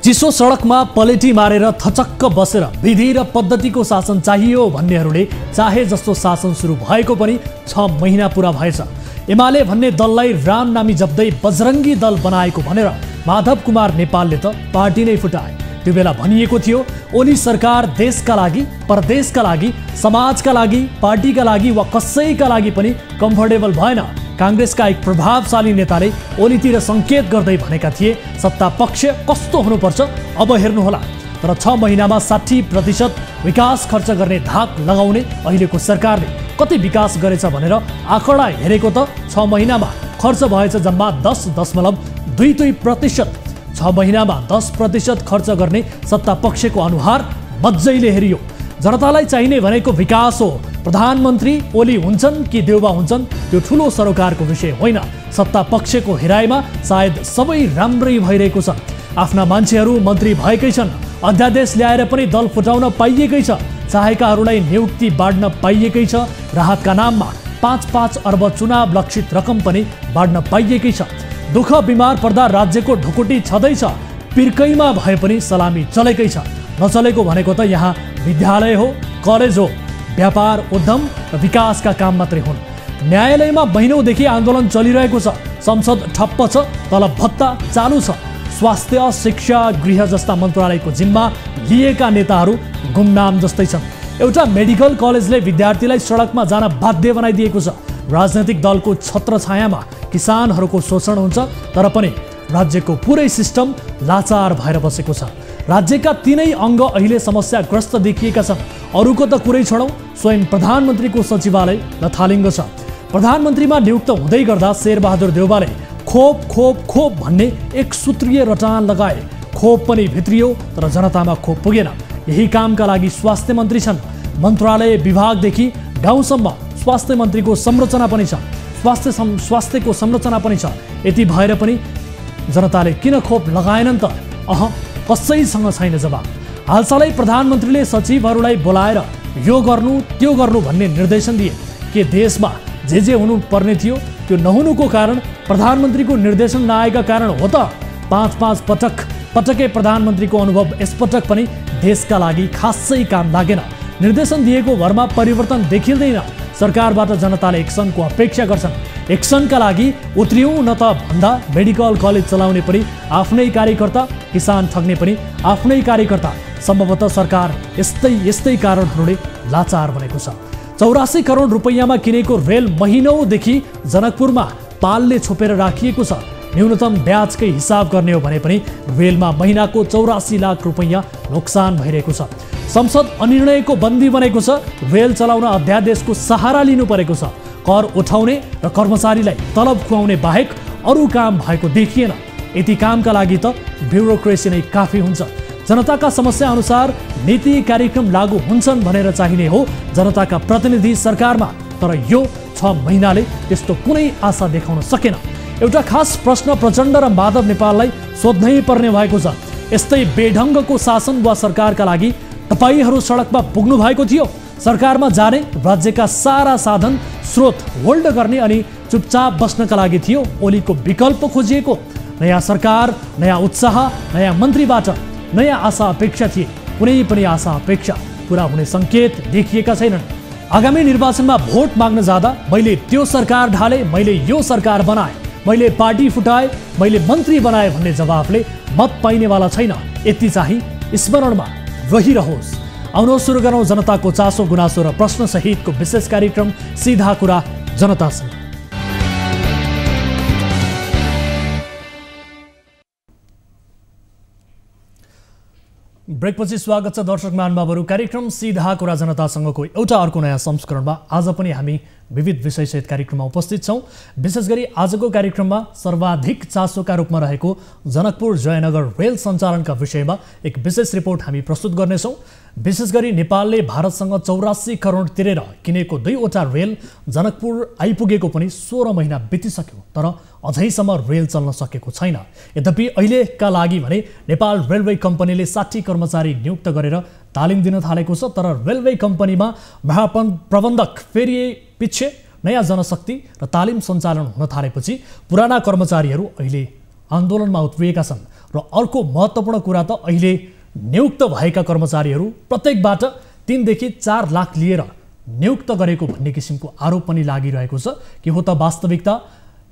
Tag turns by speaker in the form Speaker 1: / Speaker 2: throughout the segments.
Speaker 1: चिसो सडकमा पलेटी मारेर थचक्क बसेर विधि र पद्धतिको शासन चाहियो भन्नेहरूले चाहे जस्तो शासन सुरु भएको पनि 6 महिना पूरा भएछ। एमाले भन्ने दललाई राम नामी जप्दै बजरङ्गी दल बनाएको भनेर माधव कुमार नेपालले त पार्टी नै फुटाए। त्यो बेला भनिएको थियो ओली सरकार देशका लागि, परदेशका लागि, समाजका लागि, पार्टीका लागि वा कसैका लागि पनि कम्फर्टेबल भएन। कांग्रेसका एक प्रभावशाली नेताले ओलीतिर संकेत गर्दै भनेका थिए सत्ता पक्ष कस्तो हुनुपर्छ अब हेर्नुहोला। तर 6 महिनामा 60% विकास खर्च गर्ने धाक लगाउने अहिलेको सरकारले कति विकास गरेछ भनेर आँकडा हेरेको त 6 महिनामा खर्च भएछ जम्मा 10.22%। 6 महिनामा 10% खर्च गर्ने सत्ता पक्षको अनुहार मज्जैले हेरियो। जनतालाई चाहिने भनेको विकास हो। प्रधानमन्त्री ओली हुन्छन् कि देउबा हुन्छन् त्यो ठुलो सरोकारको विषय होइन। सत्ता पक्षको हेराइमा सायद सबै राम्रै भइरहेको छ। आफ्ना मान्छेहरू मन्त्री भएकै छन्, अध्यादेश ल्याएर पनि दल फुटाउन पाइएकै छ, चाहेकाहरूलाई नियुक्ति बाँड्न पाइएकै छ, राहतका नाममा 5-5 अर्ब चुनाव लक्षित रकम पनि बाँड्न पाइएकै छ। दुःख बिमार पर्दा राज्यको ढुकुटी छँदैछ, पिर्कैमा भए पनि सलामी चलेकै छ। नचलेको भनेको त यहाँ विद्यालय हो, कलेज हो, व्यापार उद्यम र विकासका काम मात्रै हुन्। न्यायालयमा महिनौदेखि आन्दोलन चलिरहेको छ, संसद ठप्प छ, तलब भत्ता चालू छ। स्वास्थ्य, शिक्षा, गृह जस्ता मन्त्रालयको जिम्मा लिएका नेताहरू गुमनाम जस्तै छन्। एउटा मेडिकल कलेजले विद्यार्थीलाई सडकमा जान बाध्य बनाइदिएको छ। राजनैतिक दलको छत्रछायामा किसानहरूको शोषण हुन्छ, तर पनि राज्यको पुरै सिस्टम लाचार भएर बसेको छ। राज्यका तीनै अङ्ग अहिले समस्याग्रस्त देखिएका छन्। अरूको त कुरै छोडौँ, स्वयं प्रधानमन्त्रीको सचिवालय लथालिङ्ग छ। प्रधानमन्त्रीमा नियुक्त हुँदै गर्दा शेरबहादुर देउवाले खोप खोप खोप भन्ने एक सूत्रीय रटान लगाए। खोप पनि भित्रियो तर जनतामा खोप पुगेन। यही कामका लागि स्वास्थ्य मन्त्री छन्। मन्त्रालय विभागदेखि गाउँसम्म स्वास्थ्य मन्त्रीको संरचना पनि छ, स्वास्थ्यको संरचना पनि छ। यति भएर पनि जनताले किन खोप लगाएनन् त? कसैसँग छैन जवाब। हालसालै प्रधानमन्त्रीले सचिवहरूलाई बोलाएर यो गर्नु त्यो गर्नु भन्ने निर्देशन दिए। के देशमा जे हुनु पर्ने थियो त्यो नहुनुको कारण प्रधानमन्त्रीको निर्देशन नआएका कारण हो त? 5-5 पटकै प्रधानमन्त्रीको अनुभव यसपटक पनि देशका लागि खासै काम लागेन। निर्देशन दिएको भरमा परिवर्तन देखिँदैन। सरकारबाट जनताले एक्सनको अपेक्षा गर्छन्। एक्सनका लागि उत्रियौँ न त भन्दा मेडिकल कलेज चलाउने पनि आफ्नै कार्यकर्ता, किसान ठग्ने पनि आफ्नै कार्यकर्ता। सम्भवतः सरकार यस्तै कारणहरूले लाचार बनेको छ। 84 करोड रुपैयाँमा किनेको रेल महिनौदेखि जनकपुरमा पालले छोपेर राखिएको छ। न्यूनतम ब्याजकै हिसाब गर्ने हो भने पनि रेलमा महिनाको 84 लाख रुपैयाँ नोक्सान भइरहेको छ। संसद अनिर्णयको बन्दी बनेको छ। रेल चलाउन अध्यादेशको सहारा लिनु परेको छ। कर उठाउने र कर्मचारीलाई तलब खुवाउने बाहेक अरू काम भएको देखिएन। यति कामका लागि त ब्युरोक्रेसी नै काफी हुन्छ। जनताका समस्या अनुसार नीति कार्यक्रम लागू हुन्छन् भनेर चाहिने हो जनताका प्रतिनिधि सरकारमा। तर यो 6 महिनाले त्यस्तो कुनै आशा देखाउन सकेन। एउटा खास प्रश्न प्रचण्ड र माधव नेपाललाई सोध्नै पर्ने भएको छ। यस्तै बेढङ्गको शासन वा सरकारका लागि तपाईहरू सडकमा पुग्नु भएको थियो? सरकारमा जाने, राज्यका सारा साधन स्रोत होल्ड गर्ने अनि चुपचाप बस्नका लागि थियो ओलीको विकल्प खोजिएको? नयाँ सरकार, नयाँ उत्साह, नयाँ मन्त्रीबाट नयाँ आशा अपेक्षा थिए। कुनै पनि आशा अपेक्षा पुरा हुने सङ्केत देखिएका छैनन्। आगामी निर्वाचनमा भोट माग्न जाँदा मैले त्यो सरकार ढाले, मैले यो सरकार बनाए, मैले पार्टी फुटाए, मैले मन्त्री बनाए भन्ने जवाफले मत पाइनेवाला छैन। यति चाहिँ स्मरणमा रहिरहोस्। आउनुहोस् सुरु गरौँ जनताको चासो गुनासो र प्रश्न सहितको विशेष कार्यक्रम सीधा कुरा जनतासँग। ब्रेकपछि स्वागत छ दर्शक महानुभावहरू। कार्यक्रम सीधा कुरा जनतासँगको एउटा अर्को नयाँ संस्करणमा आज पनि हामी विविध विषयसहित कार्यक्रममा उपस्थित छौँ। विशेष गरी आजको कार्यक्रममा सर्वाधिक चासोका रूपमा रहेको जनकपुर जयनगर रेल सञ्चालनका विषयमा एक विशेष रिपोर्ट हामी प्रस्तुत गर्नेछौँ। विशेष गरी नेपालले भारतसँग 84 करोड तिरेर किनेको 2वटा रेल जनकपुर आइपुगेको पनि 16 महिना बितिसक्यो, तर अझैसम्म रेल चल्न सकेको छैन। यद्यपि अहिलेका लागि भने नेपाल रेलवे कम्पनीले 60 कर्मचारी नियुक्त गरेर तालिम दिन थालेको छ। तर रेलवे कम्पनीमा महाप्रबन्धक फेरिए पछि नयाँ जनशक्ति र तालिम सञ्चालन हुन थालेपछि पुराना कर्मचारीहरू अहिले आन्दोलनमा उत्रिएका छन् र अर्को महत्त्वपूर्ण कुरा त अहिले नियुक्त भएका कर्मचारीहरू प्रत्येकबाट 3 देखि 4 लाख लिएर नियुक्त गरेको भन्ने किसिमको आरोप पनि लागिरहेको छ। के हो त वास्तविकता?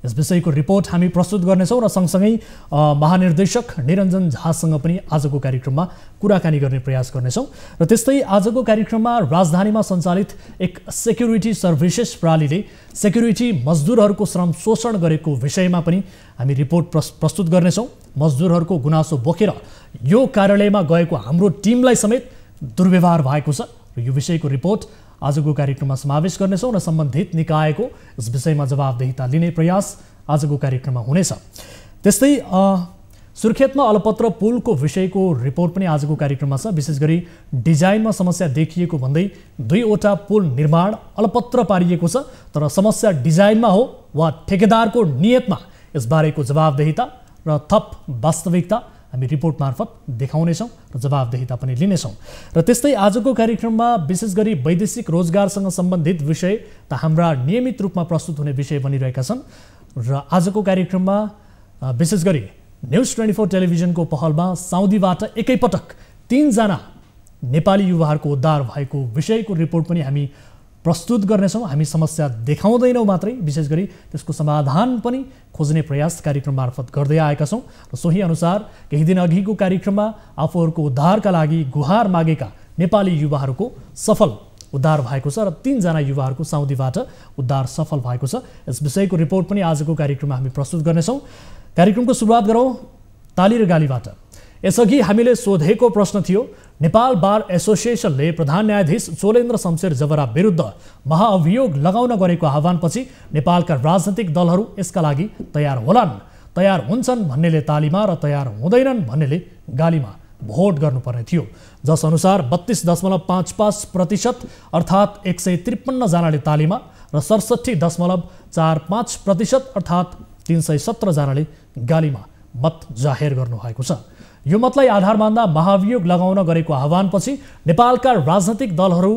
Speaker 1: यस विषयको रिपोर्ट हामी प्रस्तुत गर्नेछौँ र सँगसँगै महानिर्देशक निरञ्जन झासँग पनि आजको कार्यक्रममा कुराकानी गर्ने प्रयास गर्नेछौँ। र त्यस्तै आजको कार्यक्रममा राजधानीमा सञ्चालित एक सेक्युरिटी सर्भिसेस प्रणालीले सेक्युरिटी मजदुरहरूको श्रम शोषण गरेको विषयमा पनि हामी रिपोर्ट प्रस्तुत गर्नेछौँ। मजदुरहरूको गुनासो बोकेर यो कार्यालयमा गएको हाम्रो टिमलाई समेत दुर्व्यवहार भएको छ र यो विषयको रिपोर्ट आजको कार्यक्रममा समावेश गर्नेछौँ र सम्बन्धित निकायको यस विषयमा जवाबदेहिता लिने प्रयास आजको कार्यक्रममा हुनेछ। त्यस्तै सुर्खेतमा अलपत्र पुलको विषयको रिपोर्ट पनि आजको कार्यक्रममा छ। विशेष गरी डिजाइनमा समस्या देखिएको भन्दै 2वटा पुल निर्माण अलपत्र पारिएको छ, तर समस्या डिजाइनमा हो वा ठेकेदारको नियतमा, यसबारेको जवाबदेहिता र थप वास्तविकता हामी रिपोर्ट मार्फत देखाउनेछौँ र जवाबदेहिता पनि लिनेछौँ। र त्यस्तै आजको कार्यक्रममा विशेष गरी वैदेशिक रोजगारसँग सम्बन्धित विषय त हाम्रा नियमित रूपमा प्रस्तुत हुने विषय बनिरहेका छन् र आजको कार्यक्रममा विशेष गरी न्युज 24 टेलिभिजनको पहलमा साउदीबाट एकैपटक 3 जना नेपाली युवाहरूको उद्धार भएको विषयको रिपोर्ट पनि हामी प्रस्तुत गर्नेछौँ। हामी समस्या देखाउँदैनौँ मात्रै, विशेष गरी त्यसको समाधान पनि खोज्ने प्रयास कार्यक्रम मार्फत गर्दै आएका छौँ र सोही अनुसार केही दिन अघिको कार्यक्रममा आफूहरूको उद्धारका लागि गुहार मागेका नेपाली युवाहरूको सफल उद्धार भएको छ र 3 जना युवाहरूको साउदीबाट उद्धार सफल भएको छ। यस विषयको रिपोर्ट पनि आजको कार्यक्रममा हामी प्रस्तुत गर्नेछौँ। कार्यक्रमको सुरुवात गरौँ ताली र गालीबाट। यसअघि हामीले सोधेको प्रश्न थियो, नेपाल बार एसोसिएसनले प्रधान न्यायाधीश चोलेन्द्र शमशेर जबरा विरुद्ध महाअभियोग लगाउन गरेको आह्वानपछि नेपालका राजनैतिक दलहरू यसका लागि तयार होलान्, तयार हुन्छन् भन्नेले तालीमा र तयार हुँदैनन् भन्नेले गालीमा भोट गर्नुपर्ने थियो। जस अनुसार 32.55% अर्थात् 153 जनाले तालीमा र 67.45% अर्थात् 317 जनाले गालीमा मत जाहेर गर्नुभएको छ। यो मतलाई आधार मान्दा महाभियोग लगाउन गरेको आह्वानपछि नेपालका राजनैतिक दलहरू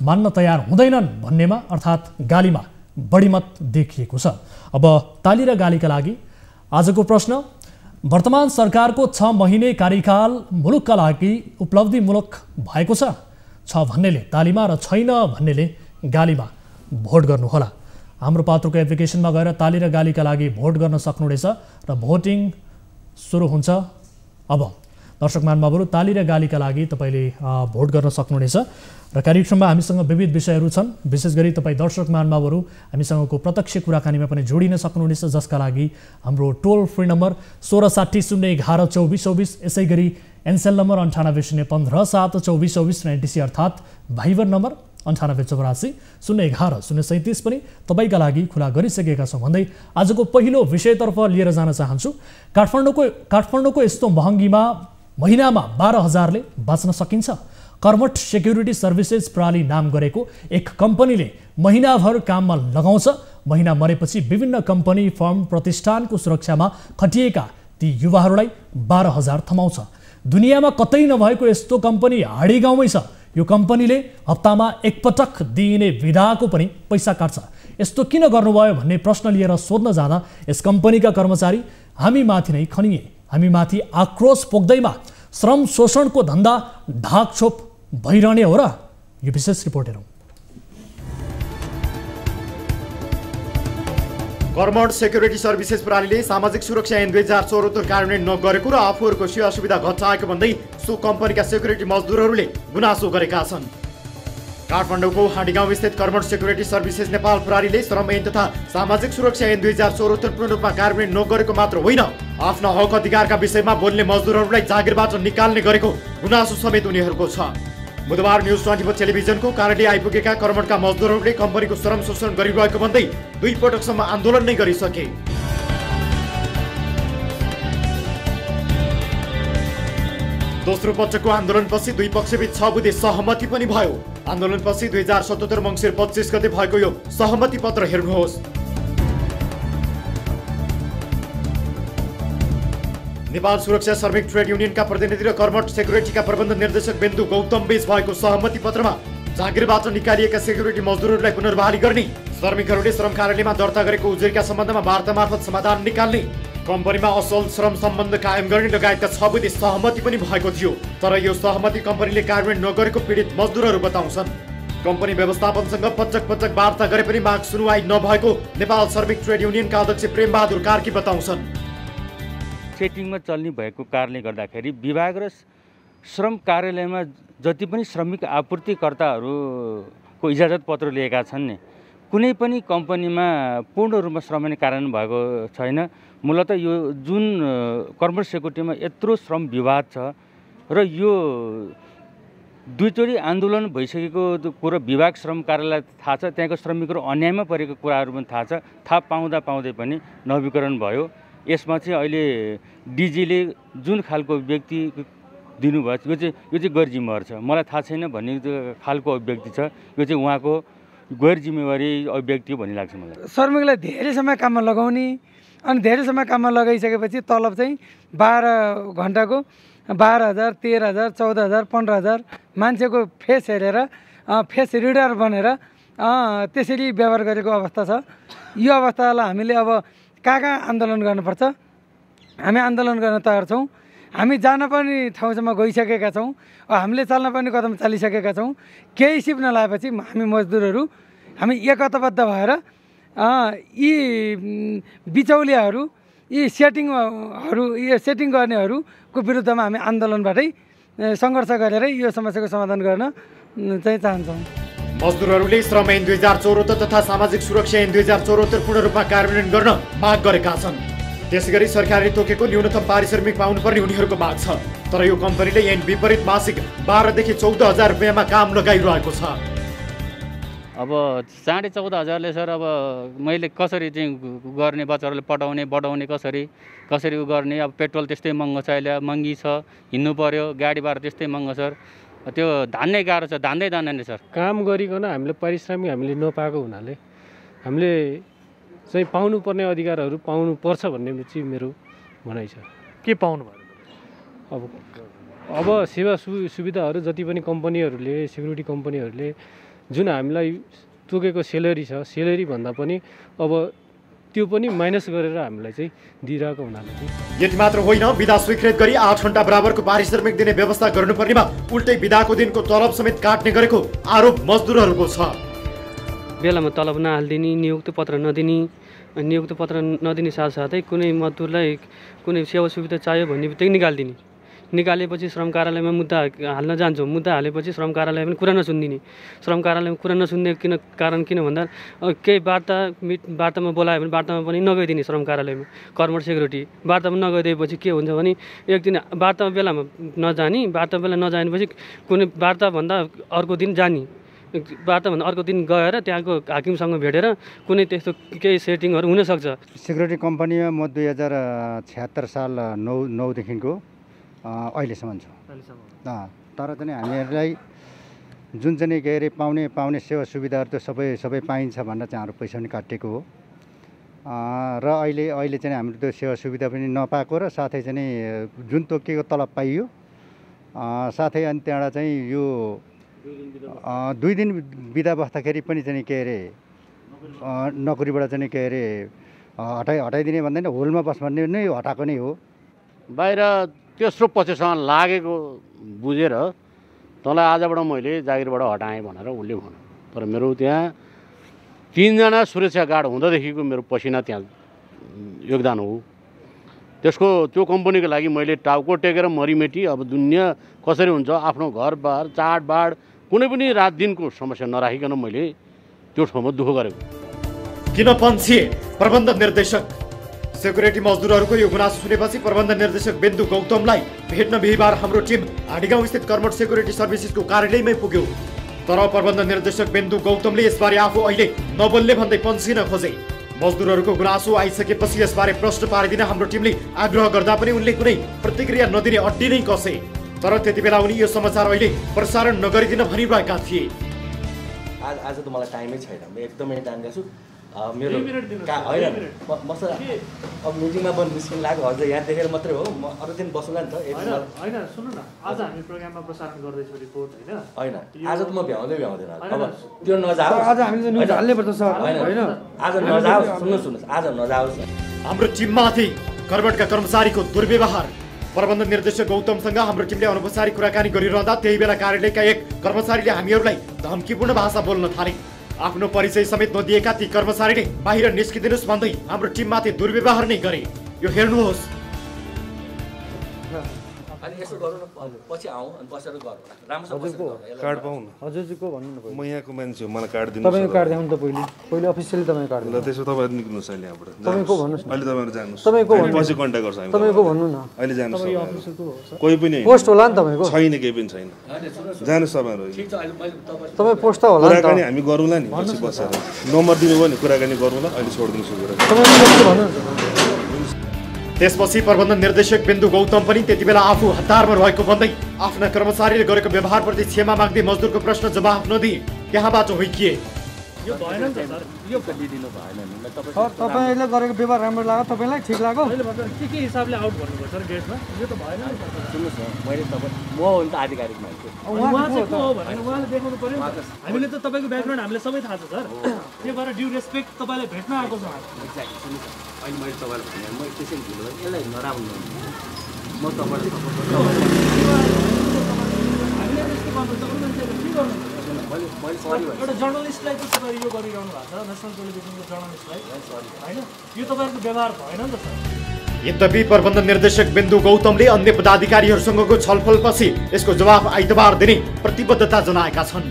Speaker 1: मान्न तयार हुँदैनन् भन्नेमा अर्थात् गालीमा बढी मत देखिएको छ। अब ताली र गालीका लागि आजको प्रश्न, वर्तमान सरकारको 6 महिने कार्यकाल मुलुकका लागि उपलब्धिमूलक भएको छ भन्नेले तालीमा र छैन भन्नेले गालीमा भोट गर्नुहोला। हाम्रो पात्रोको एप्लिकेसनमा गएर ताली र गालीका लागि भोट गर्न सक्नुहुनेछ र भोटिङ सुरु हुन्छ। अब दर्शक महानुभावहरू, ताली र गालीका लागि तपाईँले भोट गर्न सक्नुहुनेछ र कार्यक्रममा हामीसँग विविध विषयहरू छन्। विशेष गरी तपाईँ दर्शक महानुभावहरू हामीसँगको प्रत्यक्ष कुराकानीमा पनि जोडिन सक्नुहुनेछ, जसका लागि हाम्रो टोल फ्री नम्बर 1660112424, यसै गरी एनसेल नम्बर 9801572424 र एनटिसी अर्थात् भाइबर नम्बर 9884011037 पनि तपाईँका लागि खुला गरिसकेका छौँ भन्दै आजको पहिलो विषयतर्फ लिएर जान चाहन्छु। काठमाडौँको यस्तो महँगीमा महिनामा 12,000ले बाँच्न सकिन्छ? कर्मठ सेक्युरिटी सर्भिसेस प्रणाली नाम गरेको एक कम्पनीले महिनाभर काममा लगाउँछ। महिना मरेपछि विभिन्न कम्पनी, फर्म, प्रतिष्ठानको सुरक्षामा खटिएका ती युवाहरूलाई 12,000 थमाउँछ। दुनियाँमा कतै नभएको यस्तो कम्पनी हाडी गाउँमै छ। यो कम्पनीले हप्तामा एकपटक दिइने विधाको पनि पैसा काट्छ। यस्तो किन गर्नुभयो भन्ने प्रश्न लिएर सोध्न जाँदा यस कम्पनीका कर्मचारी हामीमाथि नै खनिए। हामीमाथि आक्रोश पोख्दैमा श्रम शोषणको धन्दा ढाकछोप भइरहने हो र? यो विशेष रिपोर्ट हेरौँ।
Speaker 2: कर्मठ सेक्युरिटी सर्भिसेस प्रणालीले सामाजिक सुरक्षा ऐन 2074 कार्यान्वयन नगरेको र आफूहरूको सेवा सुविधा घटाएको भन्दै सो कम्पनीका सेक्युरिटी मजदुरहरूले गुनासो गरेका छन्। काठमाडौँको हाँडीगाउँ स्थित कर्मठ सेक्युरिटी सर्भिसेस नेपाल प्रणालीले श्रम ऐन तथा सामाजिक सुरक्षा ऐन 2074 पूर्ण रूपमा कार्यान्वयन नगरेको मात्र होइन, आफ्ना हक अधिकारका विषयमा बोल्ने मजदुरहरूलाई जागिरबाट निकाल्ने गरेको गुनासो समेत उनीहरूको छ। बुधबार न्युज 24 टेलिभिजनको कार्यालय आइपुगेका कर्मठका मजदुरहरूले कम्पनीको श्रम शोषण गरिरहेको भन्दै 2 पटकसम्म आन्दोलन नै गरिसके। दोस्रो पक्षको आन्दोलनपछि 2 पक्षबीच 6 बुँदे सहमति पनि भयो। आन्दोलनपछि 2077 मङ्सिर 25 गते भएको यो सहमति पत्र हेर्नुहोस्। नेपाल सुरक्षा श्रमिक ट्रेड युनियनका प्रतिनिधि र कर्मठ सेक्युरिटीका प्रबन्ध निर्देशक बिन्दु गौतम बीच भएको सहमति पत्रमा जागिरबाट निकालिएका सेक्युरिटी मजदुरहरूलाई पुनर्बहाली गर्ने, श्रमिकहरूले श्रम कार्यालयमा दर्ता गरेको उजुरीका सम्बन्धमा वार्ता मार्फत समाधान निकाल्ने, कम्पनीमा असल श्रम सम्बन्ध कायम गर्ने लगायतका 6 बुँदे सहमति पनि भएको थियो, तर यो सहमति कम्पनीले कार्यान्वयन नगरेको पीडित मजदुरहरू बताउँछन्। कम्पनी व्यवस्थापनसँग पटक वार्ता गरे पनि माग सुनुवाई नभएको नेपाल श्रमिक ट्रेड युनियनका अध्यक्ष प्रेमबहादुर कार्की बताउँछन्।
Speaker 3: सेटिङमा चल्ने भएको कारणले गर्दाखेरि विभाग र श्रम कार्यालयमा जति पनि श्रमिक आपूर्तिकर्ताहरूको इजाजत पत्र लिएका छन् नि, कुनै पनि कम्पनीमा पूर्ण रूपमा श्रम कार्यान्वयन भएको छैन। मूलत यो जुन कर्मचारी सेक्युरिटीमा यत्रो श्रम विवाद छ र यो दुईचोटि आन्दोलन भइसकेको कुरो विभाग श्रम कार्यालय थाहा छ, त्यहाँको श्रमिकहरू अन्यायमा परेको कुराहरू पनि थाहा छ। थाहा पाउँदै पनि नवीकरण भयो। यसमा चाहिँ अहिले डिजीले जुन खालको व्यक्ति दिनुभयो यो चाहिँ गैर जिम्मेवार छ, मलाई थाहा छैन भन्ने खालको अभिव्यक्ति छ। यो चाहिँ उहाँको गैर जिम्मेवारी अभिव्यक्ति हो भन्ने लाग्छ मलाई।
Speaker 4: श्रमिकलाई धेरै समय काममा लगाउने अनि धेरै समय काममा लगाइसकेपछि तलब चाहिँ 12 घन्टाको 12,000, 13,000, 14,000, 15,000 मान्छेको फेस हेरेर फेस रिडर बनेर त्यसरी व्यवहार गरेको अवस्था छ। यो अवस्थालाई हामीले अब कहाँ आन्दोलन गर्नुपर्छ? हामी आन्दोलन गर्न तयार छौँ। हामी जान पर्ने ठाउँसम्म गइसकेका छौँ। हामीले चाल्न पर्ने कदम चालिसकेका छौँ। केही सिप नलाएपछि हामी मजदुरहरू हामी एकताबद्ध भएर यी बिचौलियाहरू यी सेटिङ गर्नेहरूको विरुद्धमा हामी आन्दोलनबाटै सङ्घर्ष गरेर यो समस्याको समाधान गर्न चाहिँ चाहन्छौँ।
Speaker 2: मजदुरहरूले श्रम ऐन 2074 तथा सामाजिक सुरक्षा ऐन 2074 पूर्ण रूपमा कार्यान्वयन गर्न माग गरेका छन्। त्यसैगरी सरकारले तोकेको न्यूनतम पारिश्रमिक पाउनुपर्ने उनीहरूको माग छ, तर यो कम्पनीले ऐन विपरीत मासिक 12,000 देखि 14,000 रुपियाँमा काम लगाइरहेको छ।
Speaker 5: अब 14,500ले सर अब मैले कसरी चाहिँ गर्ने, बच्चाहरूले बढाउने कसरी गर्ने? अब पेट्रोल त्यस्तै महँगो छ, अहिले महँगी छ, हिँड्नु पर्यो, गाडी भाडा त्यस्तै महँगो सर। त्यो धान्नै गाह्रो छ, धान्दैन सर।
Speaker 6: काम गरिकन हामीले पारिश्रमिक हामीले नपाएको हुनाले हामीले चाहिँ पाउनुपर्ने अधिकारहरू पाउनुपर्छ भन्ने चाहिँ मेरो भनाइ छ।
Speaker 1: के पाउनु भयो?
Speaker 6: अब सेवा सुविधाहरू जति पनि कम्पनीहरूले, सेक्युरिटी कम्पनीहरूले जुन हामीलाई तोकेको सेलेरी छ, सेलेरी भन्दा पनि अब त्यो पनि माइनस गरेर हामीलाई चाहिँ दिइरहेको हुनाले
Speaker 2: यति मात्र होइन, बिदा स्वीकृत गरी 8 घण्टा बराबरको पारिश्रमिक दिने व्यवस्था गर्नुपर्नेमा उल्टै बिदाको दिनको तलब समेत काट्ने गरेको आरोप मजदुरहरूको छ।
Speaker 7: बेलामा तलब नहालिदिने, नियुक्ति पत्र नदिने साथसाथै कुनै मजदुरलाई कुनै सेवा सुविधा चाहियो भन्ने बित्तिकै निकालेपछि श्रम कार्यालयमा मुद्दा हाल्न जान्छौँ। मुद्दा हालेपछि श्रम कार्यालय पनि कुरा नसुनिदिने। श्रम कार्यालयमा कुरा नसुन्ने कारण किन भन्दा केही वार्तामा बोलायो भने वार्तामा पनि नगइदिने। श्रम कार्यालयमा कर्मचारी सेक्युरिटी वार्तामा नगइदिएपछि के हुन्छ भने एक दिन वार्तामा बेलामा नजानेपछि कुनै वार्ताभन्दा अर्को दिन जाने, वार्ताभन्दा अर्को दिन गएर त्यहाँको हाकिमसँग भेटेर कुनै त्यस्तो केही सेटिङहरू हुनसक्छ।
Speaker 8: सेक्युरिटी कम्पनीमा म 2076 साल 9देखिको अहिलेसम्म छु। तर चाहिँ हामीहरूलाई जुन चाहिँ के अरे पाउने सेवा सुविधाहरू त सबै पाइन्छ भनेर चाहिँ हाम्रो पैसा पनि काटिएको हो। र अहिले चाहिँ हाम्रो त्यो सेवा सुविधा पनि नपाएको र साथै चाहिँ जुन तोकिएको तलब पाइयो, साथै अनि त्यहाँबाट चाहिँ यो 2 दिन बिदा बस्दाखेरि पनि चाहिँ के अरे नोकरीबाट चाहिँ के अरे हटाइदिने भन्दैन, होलमा बस भन्ने नै हटाएको नै हो।
Speaker 9: बाहिर तेस्रो पक्षसँग लागेको बुझेर तँलाई आजबाट मैले जागिरबाट हटाएँ भनेर उसले भन्यो। तर मेरो त्यहाँ 3 जना सुरक्षा गार्ड हुँदादेखिको मेरो पसिना त्यहाँ योगदान हो। त्यो कम्पनीको लागि मैले टाउको टेकेर मरिमेटी अब दुनियाँ कसरी हुन्छ, आफ्नो घरबार चाडबाड कुनै पनि रात दिनको समस्या नराखिकन मैले त्यो ठाउँमा दुःख गरेको।
Speaker 2: किन पन्छिए प्रबन्ध निर्देशक? सेक्युरिटी मजदुरहरूको यो गुनासो सुनेपछि प्रबन्ध निर्देशक बिन्दु गौतमलाई भेट्न बिहिबार हाम्रो टिम हाडीगाउँ स्थित कर्मठ सेक्युरिटी सर्भिसेसको कार्यालयमै पुग्यो। तर प्रबन्ध निर्देशक बिन्दु गौतमले यसबारे आफू अहिले नबोल्ने भन्दै पन्छिन खोजे। मजदुरहरूको गुनासो आइसकेपछि यसबारे प्रश्न पारिदिन हाम्रो टिमले आग्रह गर्दा पनि उनले कुनै प्रतिक्रिया नदिने अड्डी नै कसे। तर त्यति बेला उनी यो समाचार अहिले प्रसारण नगरिदिन भनिरहेका थिए।
Speaker 10: आज त मलाई टाइमै छैन, म एकदमै टाइम छु। मेरो होइन मसँग अब मिटिङमा पनि निस्किन लाग्यो, हजुर यहाँ देखेर मात्रै हो, म अरू दिन बसौँला नि त।
Speaker 1: होइन सुन्नु न, आज हामी प्रोग्राममा प्रसारण गर्दैछौँ रिपोर्ट
Speaker 10: होइन आज त म भ्याउँदैन अब त्यो नजाओस्।
Speaker 4: आज हामीले न्युज हाल्नै पर्छ सर।
Speaker 10: होइन आज नजाओस्, सुन्नुहोस् आज नजाओस्।
Speaker 2: हाम्रो टिममाथि कर्मठका कर्मचारीको दुर्व्यवहार। प्रबन्ध निर्देशक गौतमसँग हाम्रो टिमले अनौपचारिक कुराकानी गरिरहँदा त्यही बेला कार्यालयका एक कर्मचारीले हामीहरूलाई धम्कीपूर्ण भाषा बोल्न थाले। आफ्नो परिचय समेत नदिएका ती कर्मचारीले बाहिर निस्किदिनुहोस् भन्दै हाम्रो टिममाथि दुर्व्यवहार नै गरे। यो हेर्नुहोस्।
Speaker 11: कार्ड पाउँ न।
Speaker 4: हजुरजीको भन्नु न
Speaker 11: म यहाँको मान्छे हो, मलाई कार्ड दिनु।
Speaker 4: तपाईँको कार्ड देखाउनु त पहिले अफिसियली तपाईँ कार्ड
Speaker 11: ल त्यसो तपाईहरु निक्ल्नुहोस् अहिले यहाँबाट।
Speaker 4: तपाईँको भन्नुहोस् न।
Speaker 11: अहिले तपाईँहरु जानुहोस्।
Speaker 4: तपाईँको
Speaker 11: पछि कन्ट्याक्ट गर्छ हामी।
Speaker 4: तपाईँको भन्नु न।
Speaker 11: अहिले जानुहोस्। कोही पनि
Speaker 4: पोस्ट होला नि तपाईँको?
Speaker 11: छैन, केही पनि छैन। जानुहोस् तपाईँहरु।
Speaker 4: तपाईँ पोस्ट त होला नि त।
Speaker 11: कुराकानी हामी गरौँला नि पछि बसेर। नम्बर दिनुभयो नि, कुराकानी गरौँला। अहिले छोडिदिनुहोस् यो कुरा।
Speaker 4: तपाईँको पोस्ट भन्नु न।
Speaker 2: त्यसपछि प्रबन्धन निर्देशक बिन्दु गौतम पनि त्यति बेला आफू हतारमा रहेको भन्दै आफ्ना कर्मचारीले गरेको व्यवहारप्रति क्षमा माग्दै मजदुरको प्रश्न जवाफ नदिई त्यहाँबाट हुर्किए।
Speaker 4: यो भएन नि त सर, यो दिनु भएन नि। तपाईले गरेको व्यवहार राम्रो लाग्यो, तपाईलाई ठीक लाग्यो? मैले भन्दा के हिसाबले आउट भन्नुभयो सर गेटमा? यो त भएन नि त।
Speaker 10: सुन्नुस् न, मैले म हो नि त आधिकारिक मान्छे।
Speaker 4: उहाँ चाहिँ को हो भनेर उहाँले देखाउनु पर्यो नि त। हामीले त तपाईको ब्याकग्राउन्ड हामीले सबै थाहा छ सर। त्यो भएर ड्यु रेस्पेक्ट तपाईलाई भेट्न आएको छ।
Speaker 10: एक्ज्याक्टली। सुन्नुस् न, अहिले मैले तपाईलाई भने म एकैछिन ढिलो भएँ, यसलाई नराम्रो नहुनु। म तपाईलाई सपोर्ट गर्छु। हामीले त्यस्तो गर्नु त उनीहरुले के गर्नु? मैले सरी भने
Speaker 4: एउटा जर्नलिस्टलाई चाहिँ तपाईले यो गरिरहनु भएको छ, नेसनल टेलिभिजनको जर्नलिस्टलाई। सरी हैन, यो तपाईहरुको व्यवहार भएन नि त सर।
Speaker 2: यद्यपि प्रबन्धन निर्देशक बिन्दु गौतमले अन्य पदाधिकारीहरूसँगको छलफलपछि यसको जवाफ आइतबार दिने प्रतिबद्धता जनाएका छन्।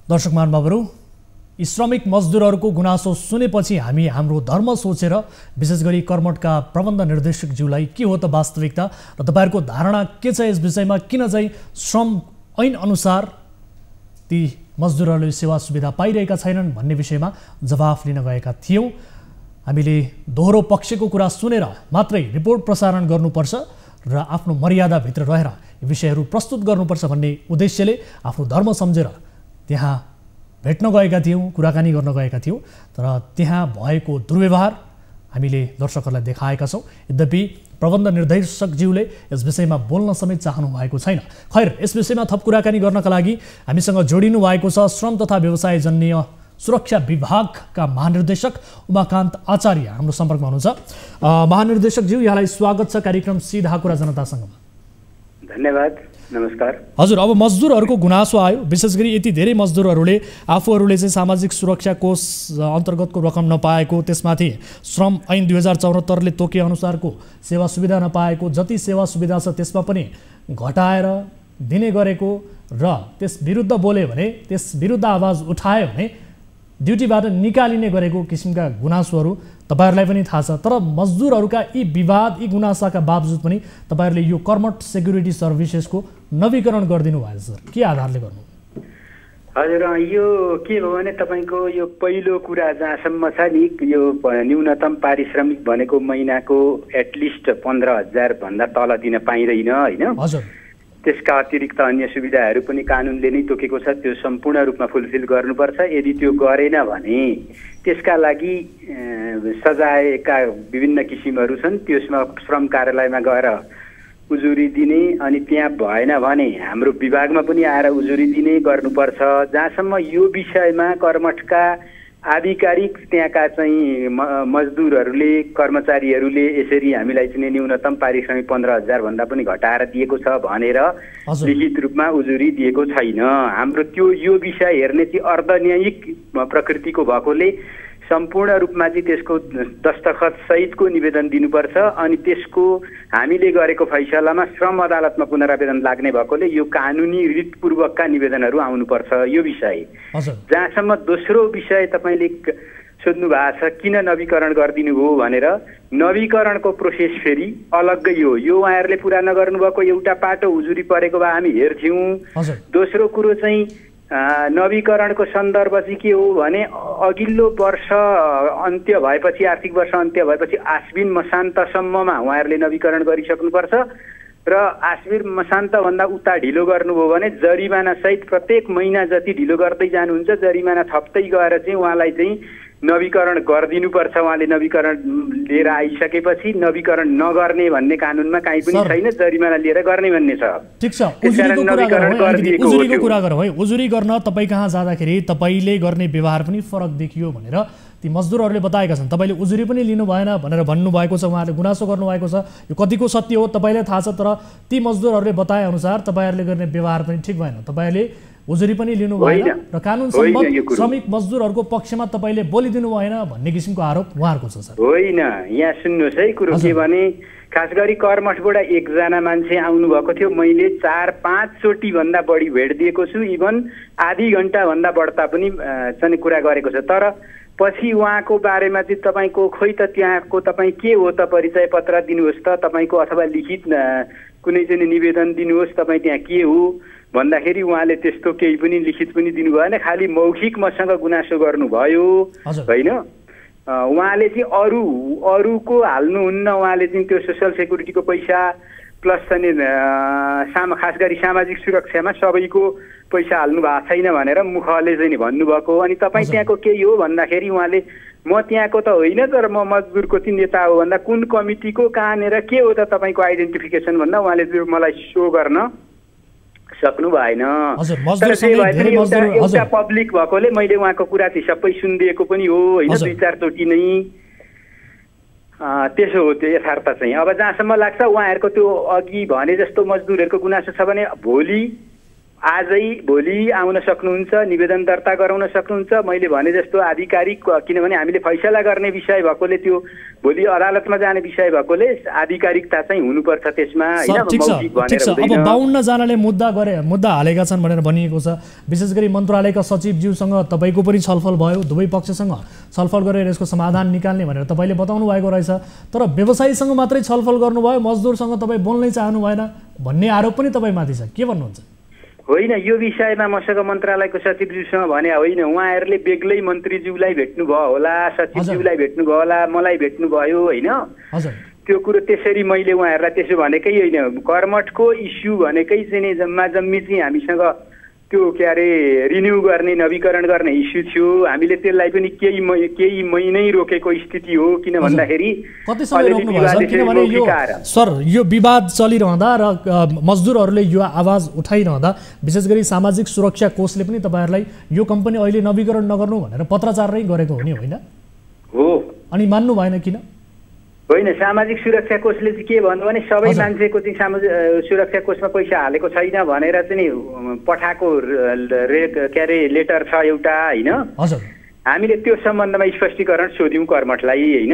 Speaker 1: दर्शक महानुभावहरू, श्रमिक मजदुरहरूको गुनासो सुनेपछि हामी हाम्रो धर्म सोचेर विशेष गरी कर्मठका प्रबन्ध निर्देशकज्यूलाई के हो त वास्तविकता र तपाईँहरूको धारणा के छ यस विषयमा, किन चाहिँ श्रम ऐन अनुसार ती मजदुरहरूले सेवा सुविधा पाइरहेका छैनन् भन्ने विषयमा जवाफ लिन गएका थियौँ। हामीले दोहोरो पक्षको कुरा सुनेर मात्रै रिपोर्ट प्रसारण गर्नुपर्छ र आफ्नो मर्यादाभित्र रहेर यी विषयहरू प्रस्तुत गर्नुपर्छ भन्ने उद्देश्यले आफ्नो धर्म सम्झेर त्यहाँ भेट्न गएका थियौँ, कुराकानी गर्न गएका थियौँ। तर त्यहाँ भएको दुर्व्यवहार हामीले दर्शकहरूलाई देखाएका छौँ। यद्यपि प्रबन्ध निर्देशकज्यूले यस विषयमा बोल्न समेत चाहनु भएको छैन। खैर, यस विषयमा थप कुराकानी गर्नका लागि हामीसँग जोडिनु भएको छ श्रम तथा व्यवसायजन्य सुरक्षा विभागका महानिर्देशक उमाकान्त आचार्य हाम्रो सम्पर्कमा हुनुहुन्छ। महानिर्देशकज्यू, यहाँलाई स्वागत छ कार्यक्रम सीधा कुरा जनतासँगमा।
Speaker 12: धन्यवाद, नमस्कार।
Speaker 1: हजुर, अब मजदुरहरूको गुनासो आयो। विशेष गरी यति धेरै मजदुरहरूले आफूहरूले चाहिँ सामाजिक सुरक्षा कोष अन्तर्गतको रकम नपाएको, त्यसमाथि श्रम ऐन 2074ले तोके अनुसारको सेवा सुविधा नपाएको, जति सेवा सुविधा छ त्यसमा पनि घटाएर दिने गरेको र त्यस विरुद्ध बोल्यो भने, त्यस विरुद्ध आवाज उठायो भने ड्युटीबाट निकालिने गरेको किसिमका गुनासोहरू तपाईहरूलाई पनि थाहा छ। तर मजदुरहरूका यी विवाद, यी गुनासाका बावजुद पनि तपाईहरूले यो कर्मठ सेक्युरिटी सर्भिसेसको नवीकरण गरिदिनु भएको छ। के आधारले गर्नु?
Speaker 12: हजुर, यो के हो भने तपाईँको यो पहिलो कुरा जहाँसम्म छ नि, यो न्यूनतम पारिश्रमिक भनेको महिनाको एटलिस्ट 15,000 भन्दा तल दिन पाइँदैन होइन।
Speaker 1: हजुर,
Speaker 12: त्यसका अतिरिक्त अन्य सुविधाहरू पनि कानुनले नै तोकेको छ, त्यो सम्पूर्ण रूपमा फुलफिल गर्नुपर्छ। यदि त्यो गरेन भने त्यसका लागि सजायका विभिन्न किसिमहरू छन्। त्यसमा श्रम कार्यालयमा गएर उजुरी दिने, अनि त्यहाँ भएन भने हाम्रो विभागमा पनि आएर उजुरी दिने गर्नुपर्छ। जहाँसम्म यो विषयमा कर्मठका आधिकारिक त्यहाँका चाहिँ मजदुरहरूले, कर्मचारीहरूले यसरी हामीलाई चाहिँ न्यूनतम पारिश्रमिक 15,000 भन्दा पनि घटाएर दिएको छ भनेर लिखित रूपमा उजुरी दिएको छैन। हाम्रो त्यो यो विषय हेर्ने चाहिँ अर्धन्यायिक प्रकृतिको भएकोले सम्पूर्ण रूपमा चाहिँ त्यसको दस्तखत सहितको निवेदन दिनुपर्छ। अनि त्यसको हामीले गरेको फैसलामा श्रम अदालतमा पुनरावेदन लाग्ने भएकोले यो कानुनी रीतपूर्वकका निवेदनहरू आउनुपर्छ यो विषय। जहाँसम्म दोस्रो विषय तपाईँले सोध्नु भएको छ, किन नवीकरण गरिदिनु भयो भनेर। नवीकरणको प्रोसेस फेरि अलग्गै हो। यो उहाँहरूले पुरा नगर्नुभएको एउटा पाटो उजुरी परेको भए हामी हेर्थ्यौँ। दोस्रो कुरो चाहिँ नवीकरणको सन्दर्भ चाहिँ के हो भने, अघिल्लो वर्ष अन्त्य भएपछि, आर्थिक वर्ष अन्त्य भएपछि आश्विन मसान्तसम्ममा उहाँहरूले नवीकरण गरिसक्नुपर्छ र आश्विन मसान्तभन्दा उता ढिलो गर्नुभयो भने जरिमाना सहित प्रत्येक महिना जति ढिलो गर्दै जानुहुन्छ जरिमाना थप्दै गएर चाहिँ उहाँलाई चाहिँ नवीकरण गरिदिनुपर्छ। उहाँले नवीकरण लिएर आइसकेपछि नवीकरण नगर्ने भन्ने कानुनमा काहीँ पनि छैन, जरिमाना लिएर गर्ने भन्ने छ।
Speaker 1: ठिक छ, उजुरीको कुरा गरौँ है। उजुरी गर्न तपाईँ कहाँ जाँदाखेरि तपाईँले गर्ने व्यवहार पनि फरक देखियो भनेर ती मजदुरहरूले बताएका छन्। तपाईँले उजुरी पनि लिनु भएन भनेर भन्नुभएको छ, उहाँहरूले गुनासो गर्नुभएको छ। यो कतिको सत्य हो तपाईँलाई थाहा छ, तर ती मजदुरहरूले बताए अनुसार तपाईँहरूले गर्ने व्यवहार पनि ठिक भएन। तपाईँले उजुरी पनि लिनु भएन र कानुन सम्बद्ध श्रमिक मजदुरहरूको पक्षमा तपाईँले बोलिदिनु भएन भन्ने किसिमको आरोप उहाँहरूको छ सर।
Speaker 12: होइन, यहाँ सुन्नुहोस् है कुरो के भने, खास गरी कर्मठबाट एकजना मान्छे आउनुभएको थियो, मैले 4-5 चोटि भन्दा बढी भेट दिएको छु, इभन आधी घन्टा भन्दा बढ्ता पनि चाहिँ कुरा गरेको छ। तर पछि उहाँको बारेमा चाहिँ तपाईँको खोइ त त्यहाँको तपाईँ के हो त, परिचय पत्र दिनुहोस् त तपाईँको, अथवा लिखित कुनै चाहिँ निवेदन दिनुहोस् तपाईँ त्यहाँ के हो भन्दाखेरि उहाँले त्यस्तो केही पनि लिखित पनि दिनु भएन, खालि मौखिक मसँग गुनासो गर्नुभयो होइन। उहाँले चाहिँ अरूको हाल्नुहुन्न, उहाँले चाहिँ त्यो सोसल सेक्युरिटीको पैसा प्लस चाहिँ खास गरी सामाजिक सुरक्षामा सबैको पैसा हाल्नु भएको छैन भनेर मुखले चाहिँ भन्नुभएको। अनि तपाईँ त्यहाँको केही हो भन्दाखेरि उहाँले म त्यहाँको त होइन, तर म मजदुरको चाहिँ नेता हो भन्दा कुन कमिटीको कहाँनिर के हो त तपाईँको आइडेन्टिफिकेसन भन्दा उहाँले त्यो मलाई सो गर्न सक्नु भएन। तर त्यही भए पनि एउटा पब्लिक भएकोले मैले उहाँको कुरा चाहिँ सबै सुनिदिएको पनि हो होइन, 2-4 चोटि नै त्यसो हो त्यो यथार्थ चाहिँ। अब जहाँसम्म लाग्छ उहाँहरूको त्यो अघि भने जस्तो मजदुरहरूको गुनासो छ भने भोलि आउन सक्नुहुन्छ, निवेदन दर्ता गराउन सक्नुहुन्छ। मैले भने जस्तो आधिकारिक, किनभने हामीले फैसला गर्ने विषय भएकोले, त्यो भोलि अदालतमा जाने विषय भएकोले आधिकारिकता चाहिँ हुनुपर्छ त्यसमा हैन।
Speaker 1: ठिक छ, अब 52 जनाले मुद्दा हालेका छन् भनेर भनिएको छ। विशेष गरी मन्त्रालयका सचिवज्यूसँग तपाईँको पनि छलफल भयो, दुवै पक्षसँग छलफल गरेर यसको समाधान निकाल्ने भनेर तपाईँले बताउनु भएको रहेछ। तर व्यवसायीसँग मात्रै छलफल गर्नुभयो, मजदुरसँग तपाईँ बोल्नै चाहनु भएन भन्ने आरोप पनि तपाईँमाथि छ, के भन्नुहुन्छ?
Speaker 12: होइन, यो विषयमा मसँग मन्त्रालयको सचिवज्यूसँग भने होइन, उहाँहरूले बेग्लै मन्त्रीज्यूलाई भेट्नुभयो होला, सचिवज्यूलाई भेट्नुभयो होला, मलाई भेट्नुभयो होइन। त्यो कुरो त्यसरी मैले उहाँहरूलाई त्यसो भनेकै होइन। कर्मठको इस्यु भनेकै चाहिँ जम्मा जम्मी चाहिँ हामीसँग त्यो के अरे रिन्यू गर्ने, नवीकरण गर्ने इस्यु थियो। हामीले त्यसलाई पनि केही महिनै रोकेको स्थिति हो, किन भन्दाखेरि
Speaker 1: सर यो विवाद चलिरहँदा र मजदुरहरूले यो आवाज उठाइरहँदा विशेष गरी सामाजिक सुरक्षा कोषले पनि तपाईँहरूलाई यो कम्पनी अहिले नवीकरण नगर्नु भनेर पत्राचार नै गरेको हो नि होइन?
Speaker 12: हो।
Speaker 1: अनि मान्नु भएन किन?
Speaker 12: होइन, सामाजिक सुरक्षा कोषले चाहिँ के भन्नु भने सबै मान्छेको चाहिँ सामाजिक सुरक्षा कोषमा पैसा हालेको छैन भनेर चाहिँ पठाएको के अरे लेटर छ एउटा होइन। हामीले त्यो सम्बन्धमा स्पष्टीकरण सोध्यौँ कर्मठलाई होइन।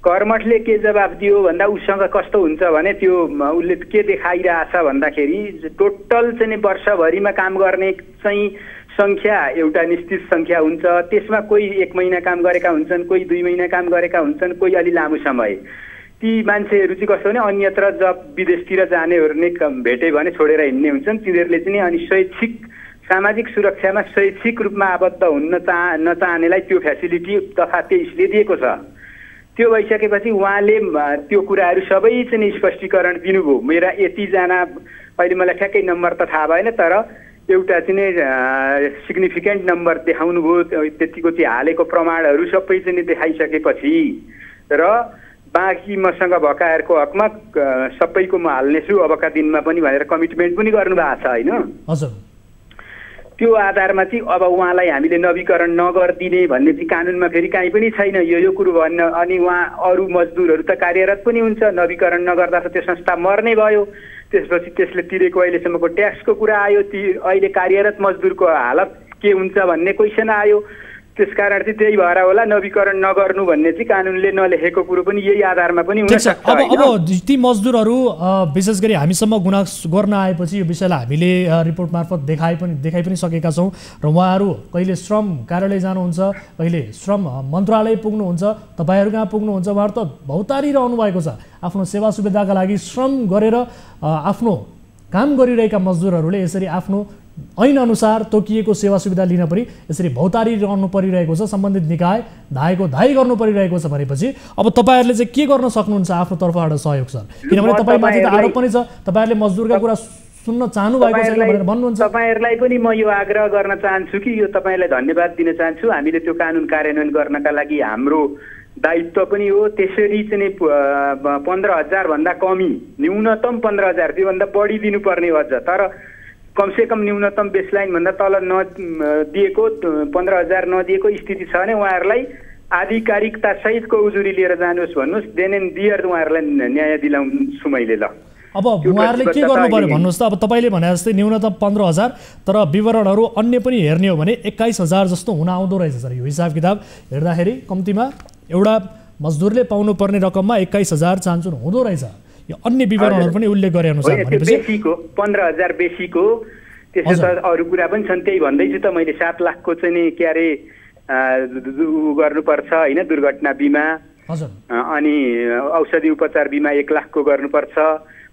Speaker 12: कर्मठले के जवाब दियो भन्दा उसँग कस्तो हुन्छ भने त्यो उसले के देखाइरहेछ भन्दाखेरि टोटल चाहिँ वर्षभरिमा काम गर्ने चाहिँ सङ्ख्या एउटा निश्चित सङ्ख्या हुन्छ, त्यसमा कोही 1 महिना काम गरेका हुन्छन्, कोही 2 महिना काम गरेका हुन्छन्, कोही अलि लामो समय। ती मान्छेहरू चाहिँ कस्तो भने अन्यत्र जब विदेशतिर जानेहरू नै भेटे भने छोडेर हिँड्ने हुन्छन्, तिनीहरूले चाहिँ अनि शैक्षिक सामाजिक सुरक्षामा शैक्षिक रूपमा आबद्ध हुन नचाहनेलाई त्यो फेसिलिटी तथा त्यसले दिएको छ। त्यो भइसकेपछि उहाँले त्यो कुराहरू सबै चाहिँ स्पष्टीकरण दिनुभयो। मेरा यतिजना, अहिले मलाई ठ्याक्कै नम्बर त थाहा भएन, तर एउटा चाहिँ सिग्निफिकेन्ट नम्बर देखाउनु भयो। त्यतिको चाहिँ हालेको प्रमाणहरू सबै चाहिँ देखाइसकेपछि र बाँकी मसँग भएकाहरूको हकमा सबैको म हाल्नेछु अबका दिनमा पनि भनेर कमिटमेन्ट पनि गर्नुभएको छ होइन। त्यो आधारमा चाहिँ अब उहाँलाई हामीले नवीकरण नगरिदिने भन्ने चाहिँ कानुनमा फेरि काहीँ पनि छैन यो कुरो भन्न। अनि उहाँ अरू मजदुरहरू त कार्यरत पनि हुन्छ, नवीकरण नगर्दा त त्यो संस्था मर्ने भयो। त्यसपछि त्यसले तिरेको अहिलेसम्मको ट्याक्सको कुरा आयो, अहिले कार्यरत मजदुरको हालत के हुन्छ भन्ने क्वेसन आयो। त्यसकारण चाहिँ त्यही भएर होला नवीकरण नगर्नु भन्ने चाहिँ कानुनले नलेखेको कुरो पनि यही आधारमा पनि हुन सक्छ।
Speaker 1: अब ती मजदुरहरू विशेष गरी हामीसम्म गुनासो गर्न आएपछि यो विषयलाई हामीले रिपोर्ट मार्फत देखाइ पनि सकेका छौँ र उहाँहरू कहिले श्रम कार्यालय जानुहुन्छ, कहिले श्रम मन्त्रालय पुग्नुहुन्छ, तपाईँहरू कहाँ पुग्नुहुन्छ, उहाँहरू त भौतारिरहनु भएको छ। आफ्नो सेवा सुविधाका लागि श्रम गरेर आफ्नो काम गरिरहेका मजदुरहरूले यसरी आफ्नो ऐन अनुसार तोकिएको सेवा सुविधा लिन पनि यसरी भौतारी रहनु परिरहेको छ। सम्बन्धित निकाय धाएको धाइ गर्नु परिरहेको छ भनेपछि अब तपाईँहरूले चाहिँ के गर्न सक्नुहुन्छ आफ्नो तर्फबाट सहयोग सर? किनभने तपाईँमाथि त आरोप पनि छ, तपाईँहरूले मजदुरका कुरा सुन्न चाहनु भएको छैन भनेर भन्नुहुन्छ।
Speaker 12: तपाईहरुलाई पनि म यो आग्रह गर्न चाहन्छु कि यो तपाईलाई धन्यवाद दिन चाहन्छु। हामीले त्यो कानुन कार्यान्वयन गर्नका लागि हाम्रो दायित्व पनि हो। त्यसरी चाहिँ 15,000 भन्दा कमी, न्यूनतम 15,000, त्योभन्दा बढी दिनुपर्ने अझ, तर कमसेकम न्यूनतम बेसलाइन भन्दा तल नदिएको 15,000 नदिएको स्थिति छ भने उहाँहरूलाई आधिकारिकता सहितको उजुरी लिएर जानुहोस् भन्नुहोस्। देन एन्ड दियर उहाँहरूलाई न्याय दिलाउँछु मैले। ल
Speaker 1: अब उहाँहरूले के गर्नु पर्यो भन्नुहोस् त। अब तपाईँले भने जस्तै न्यूनतम 15,000, तर विवरणहरू अन्य पनि हेर्ने हो भने 21,000 जस्तो हुन आउँदो रहेछ सर। यो हिसाब किताब हेर्दाखेरि कम्तीमा एउटा मजदुरले पाउनुपर्ने रकममा 21,000 चान्चुन हुँदो रहेछ। यो अन्य विवरणहरू पनि उल्लेख गरे अनुसार भनेपछि
Speaker 12: बेसीको 15,000 बेसीको। त्यसो त अरू कुरा पनि छन्, त्यही भन्दैछु त मैले। 7 लाखको चाहिँ नि के अरे गर्नुपर्छ होइन, दुर्घटना बिमा, अनि औषधि उपचार बिमा 1 लाखको गर्नुपर्छ,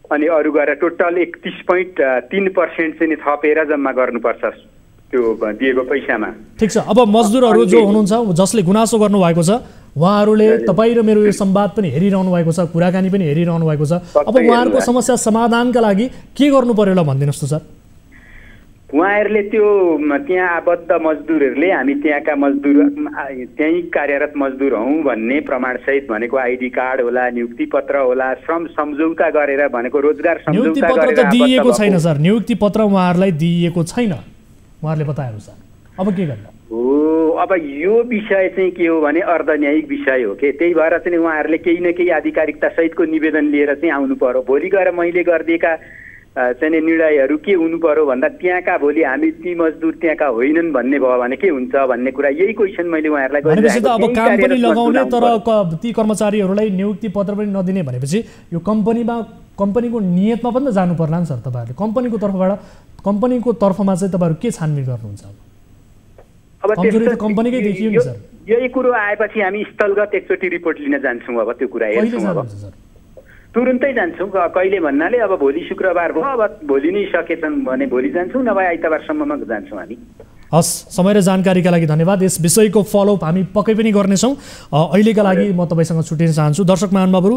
Speaker 12: अनि अरू गरेर टोटल 31.3% चाहिँ थपेर जम्मा गर्नुपर्छ त्यो दिएको पैसामा।
Speaker 1: ठिक छ। अब मजदुरहरू जो हुनुहुन्छ जसले गुनासो गर्नुभएको छ उहाँहरूले तपाईँ र मेरो यो संवाद पनि हेरिरहनु भएको छ, कुराकानी पनि हेरिरहनु भएको छ। अब उहाँहरूको समस्या समाधानका लागि के गर्नु पर्यो ल भनिदिनुहोस् त सर।
Speaker 12: उहाँहरूले त्यो त्यहाँ आबद्ध मजदुरहरूले हामी त्यहाँका मजदुर त्यहीँ कार्यरत मजदुर हौँ भन्ने प्रमाणसहित भनेको आइडी कार्ड होला, नियुक्ति पत्र होला, श्रम सम्झौता गरेर भनेको रोजगार सम्झौता गरेर
Speaker 1: दिइएको छैन सर। नियुक्ति पत्र उहाँहरूलाई दिइएको छैन उहाँहरूले बताए अनुसार। अब के गर्नु
Speaker 12: हो? अब यो विषय चाहिँ के हो भने अर्धन्यायिक विषय हो के। त्यही भएर चाहिँ उहाँहरूले केही न केही आधिकारिकता सहितको निवेदन लिएर चाहिँ आउनु पर्यो। भोलि गएर मैले गरिदिएका चाहिँ निर्णयहरू के हुनु पर्यो भन्दा त्यहाँका भोलि हामी ती मजदुर त्यहाँका होइनन् भन्ने भयो भने के हुन्छ भन्ने कुरा, यही क्वेसन मैले उहाँहरूलाई
Speaker 1: भनेपछि त अब काम पनि लगाउने तर ती कर्मचारीहरूलाई नियुक्ति पत्र पनि नदिने भनेपछि यो कम्पनीको नियतमा पनि त जानु पर्ला नि सर। तपाईँहरूले कम्पनीको तर्फमा चाहिँ तपाईँहरू के छानबिन गर्नुहुन्छ?
Speaker 12: अब
Speaker 1: कम्पनीकै देखियो नि सर।
Speaker 12: यही कुरो आएपछि हामी स्थलगत एकचोटि रिपोर्ट लिन जान्छौँ। अब त्यो कुरा हेर्छौँ, अब तुरुन्तै जान्छौँ। कहिले भन्नाले अब भोलि शुक्रबार भयो, अब भोलि नै सकेछन् भने भोलि जान्छौँ, नभए आइतबारसम्ममा जान्छौँ हामी।
Speaker 1: हस्, समय र जानकारीका लागि धन्यवाद। यस विषयको फलोअप हामी पक्कै पनि गर्नेछौँ। अहिलेका लागि म तपाईँसँग छुट्टिन चाहन्छु। दर्शक महानुभावहरू,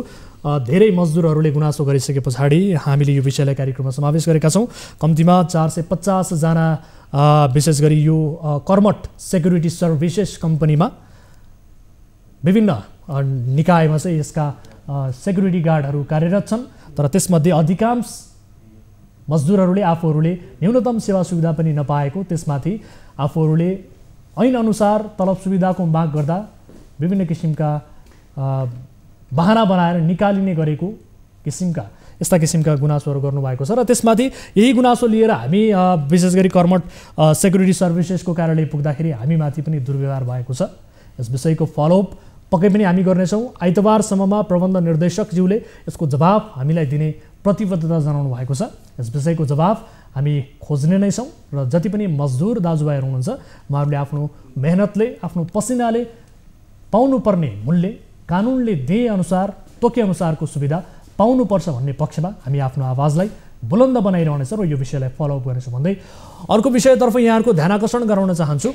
Speaker 1: धेरै मजदुरहरूले गुनासो गरिसके पछाडि हामीले यो विषयलाई कार्यक्रममा समावेश गरेका छौँ। कम्तीमा 450 जना विशेष गरी यो कर्मठ सेक्युरिटी सर्भिसेस कम्पनीमा विभिन्न निकायमा चाहिँ यसका सेक्युरिटी गार्डहरू कार्यरत छन्। तर त्यसमध्ये अधिकांश मजदुरहरूले आफूहरूले न्यूनतम सेवा सुविधा पनि नपाएको, त्यसमाथि आफूहरूले ऐनअनुसार तलब सुविधाको माग गर्दा विभिन्न किसिमका बहाना बनाएर निकालिने गरेको यस्ता किसिमका गुनासोहरू गर्नुभएको छ। र त्यसमाथि यही गुनासो लिएर हामी विशेष गरी कर्मठ सेक्युरिटी सर्भिसेसको कार्यालय पुग्दाखेरि हामीमाथि पनि दुर्व्यवहार भएको छ। यस विषयको फलोअप पक्कै पनि हामी गर्नेछौँ। आइतबारसम्ममा प्रबन्ध निर्देशकज्यूले यसको जवाब हामीलाई दिने प्रतिबद्धता जनाउनु भएको छ। यस विषयको जवाब हामी खोज्ने नै छौँ र जति पनि मजदुर दाजुभाइहरू हुनुहुन्छ उहाँहरूले आफ्नो मेहनतले, आफ्नो पसिनाले पाउनुपर्ने मूल्य कानुनले दिए अनुसार, तोके अनुसारको सुविधा पाउनुपर्छ भन्ने पक्षमा हामी आफ्नो आवाजलाई बुलन्द बनाइरहनेछौँ र यो विषयलाई फलोअप गर्नेछौँ भन्दै अर्को विषयतर्फ यहाँहरूको ध्यान आकर्षण गराउन चाहन्छु।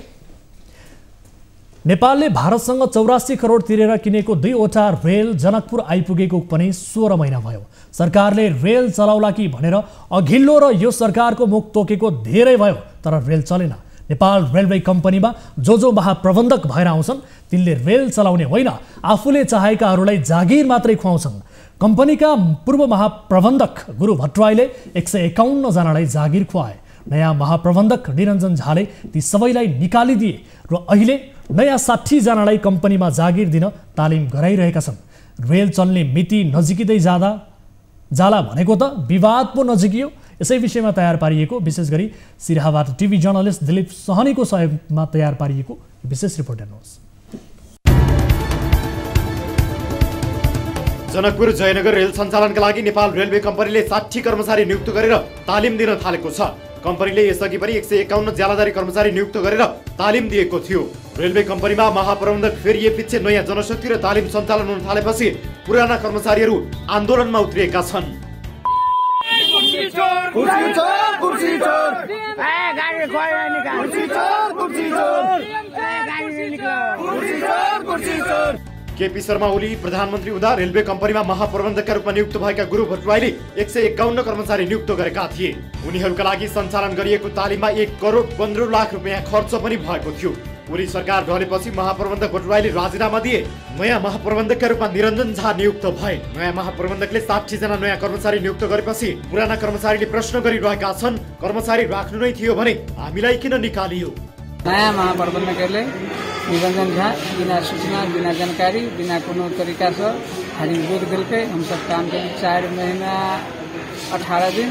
Speaker 1: नेपालले भारतसँग 84 करोड तिरेर किनेको 2वटा रेल जनकपुर आइपुगेको पनि 16 महिना भयो। सरकारले रेल चलाउला कि भनेर अघिल्लो र यो सरकारको मुख तोकेको धेरै भयो, तर रेल चलेन। नेपाल रेलवे कम्पनीमा जो महाप्रबन्धक भएर आउँछन् तिनले रेल चलाउने होइन, आफूले चाहेकाहरूलाई जागिर मात्रै खुवाउँछन्। कम्पनीका पूर्व महाप्रबन्धक गुरु भट्टराईले 151 जनालाई जागिर खुवाए। नयाँ महाप्रबन्धक निरञ्जन झाले ती सबैलाई निकालिदिए र अहिले नयाँ 60 जनालाई कम्पनीमा जागिर दिन तालिम गराइरहेका छन्। रेल चल्ने मिति नजिकिँदै जाला भनेको त विवाद पो नजिकियो। यसै विषयमा तयार पारिएको, विशेष गरी सिराहाबाट टिभी जर्नलिस्ट दिलीप सहनीको सहयोगमा तयार पारिएको विशेष रिपोर्ट हेर्नुहोस्।
Speaker 2: जनकपुर जयनगर रेल सञ्चालनका लागि नेपाल रेलवे कम्पनीले 60 कर्मचारी नियुक्त गरेर तालिम दिन थालेको छ। कम्पनीले यसअघि पनि 151 ज्यालादारी कर्मचारी नियुक्त गरेर तालिम दिएको थियो। रेलवे कम्पनीमा महाप्रबन्धक फेरिएपछि नयाँ जनशक्ति र तालिम सञ्चालन हुन थालेपछि पुराना कर्मचारीहरू आन्दोलनमा उत्रिएका छन्। केपी शर्मा ओली प्रधानमन्त्री हुँदा रेलवे कम्पनीमा महाप्रबन्धकका रूपमा नियुक्त भएका गुरु भट्टराईले 151 कर्मचारी नियुक्त गरेका थिए। उनीहरूका लागि सञ्चालन गरिएको तालिममा 1 करोड 15 लाख रुपियाँ खर्च पनि भएको थियो। ओली सरकार ढलेपछि महाप्रबन्धक भट्टराईले राजीनामा दिए। नयाँ महाप्रबन्धकका रूपमा निरञ्जन झा नियुक्त भए। नयाँ महाप्रबन्धकले 60 जना नयाँ कर्मचारी नियुक्त गरेपछि पुराना कर्मचारीले प्रश्न गरिरहेका छन्, कर्मचारी राख्नु नै थियो भने हामीलाई किन निकालियो?
Speaker 13: नयाँ महाप्रबन्धकहरूले निरञ्जन झा बिना सूचना, बिना जानकारी, बिना कोनो तरीका से खाली बोल दिलके। हम सब काम के 4 महीना 18 दिन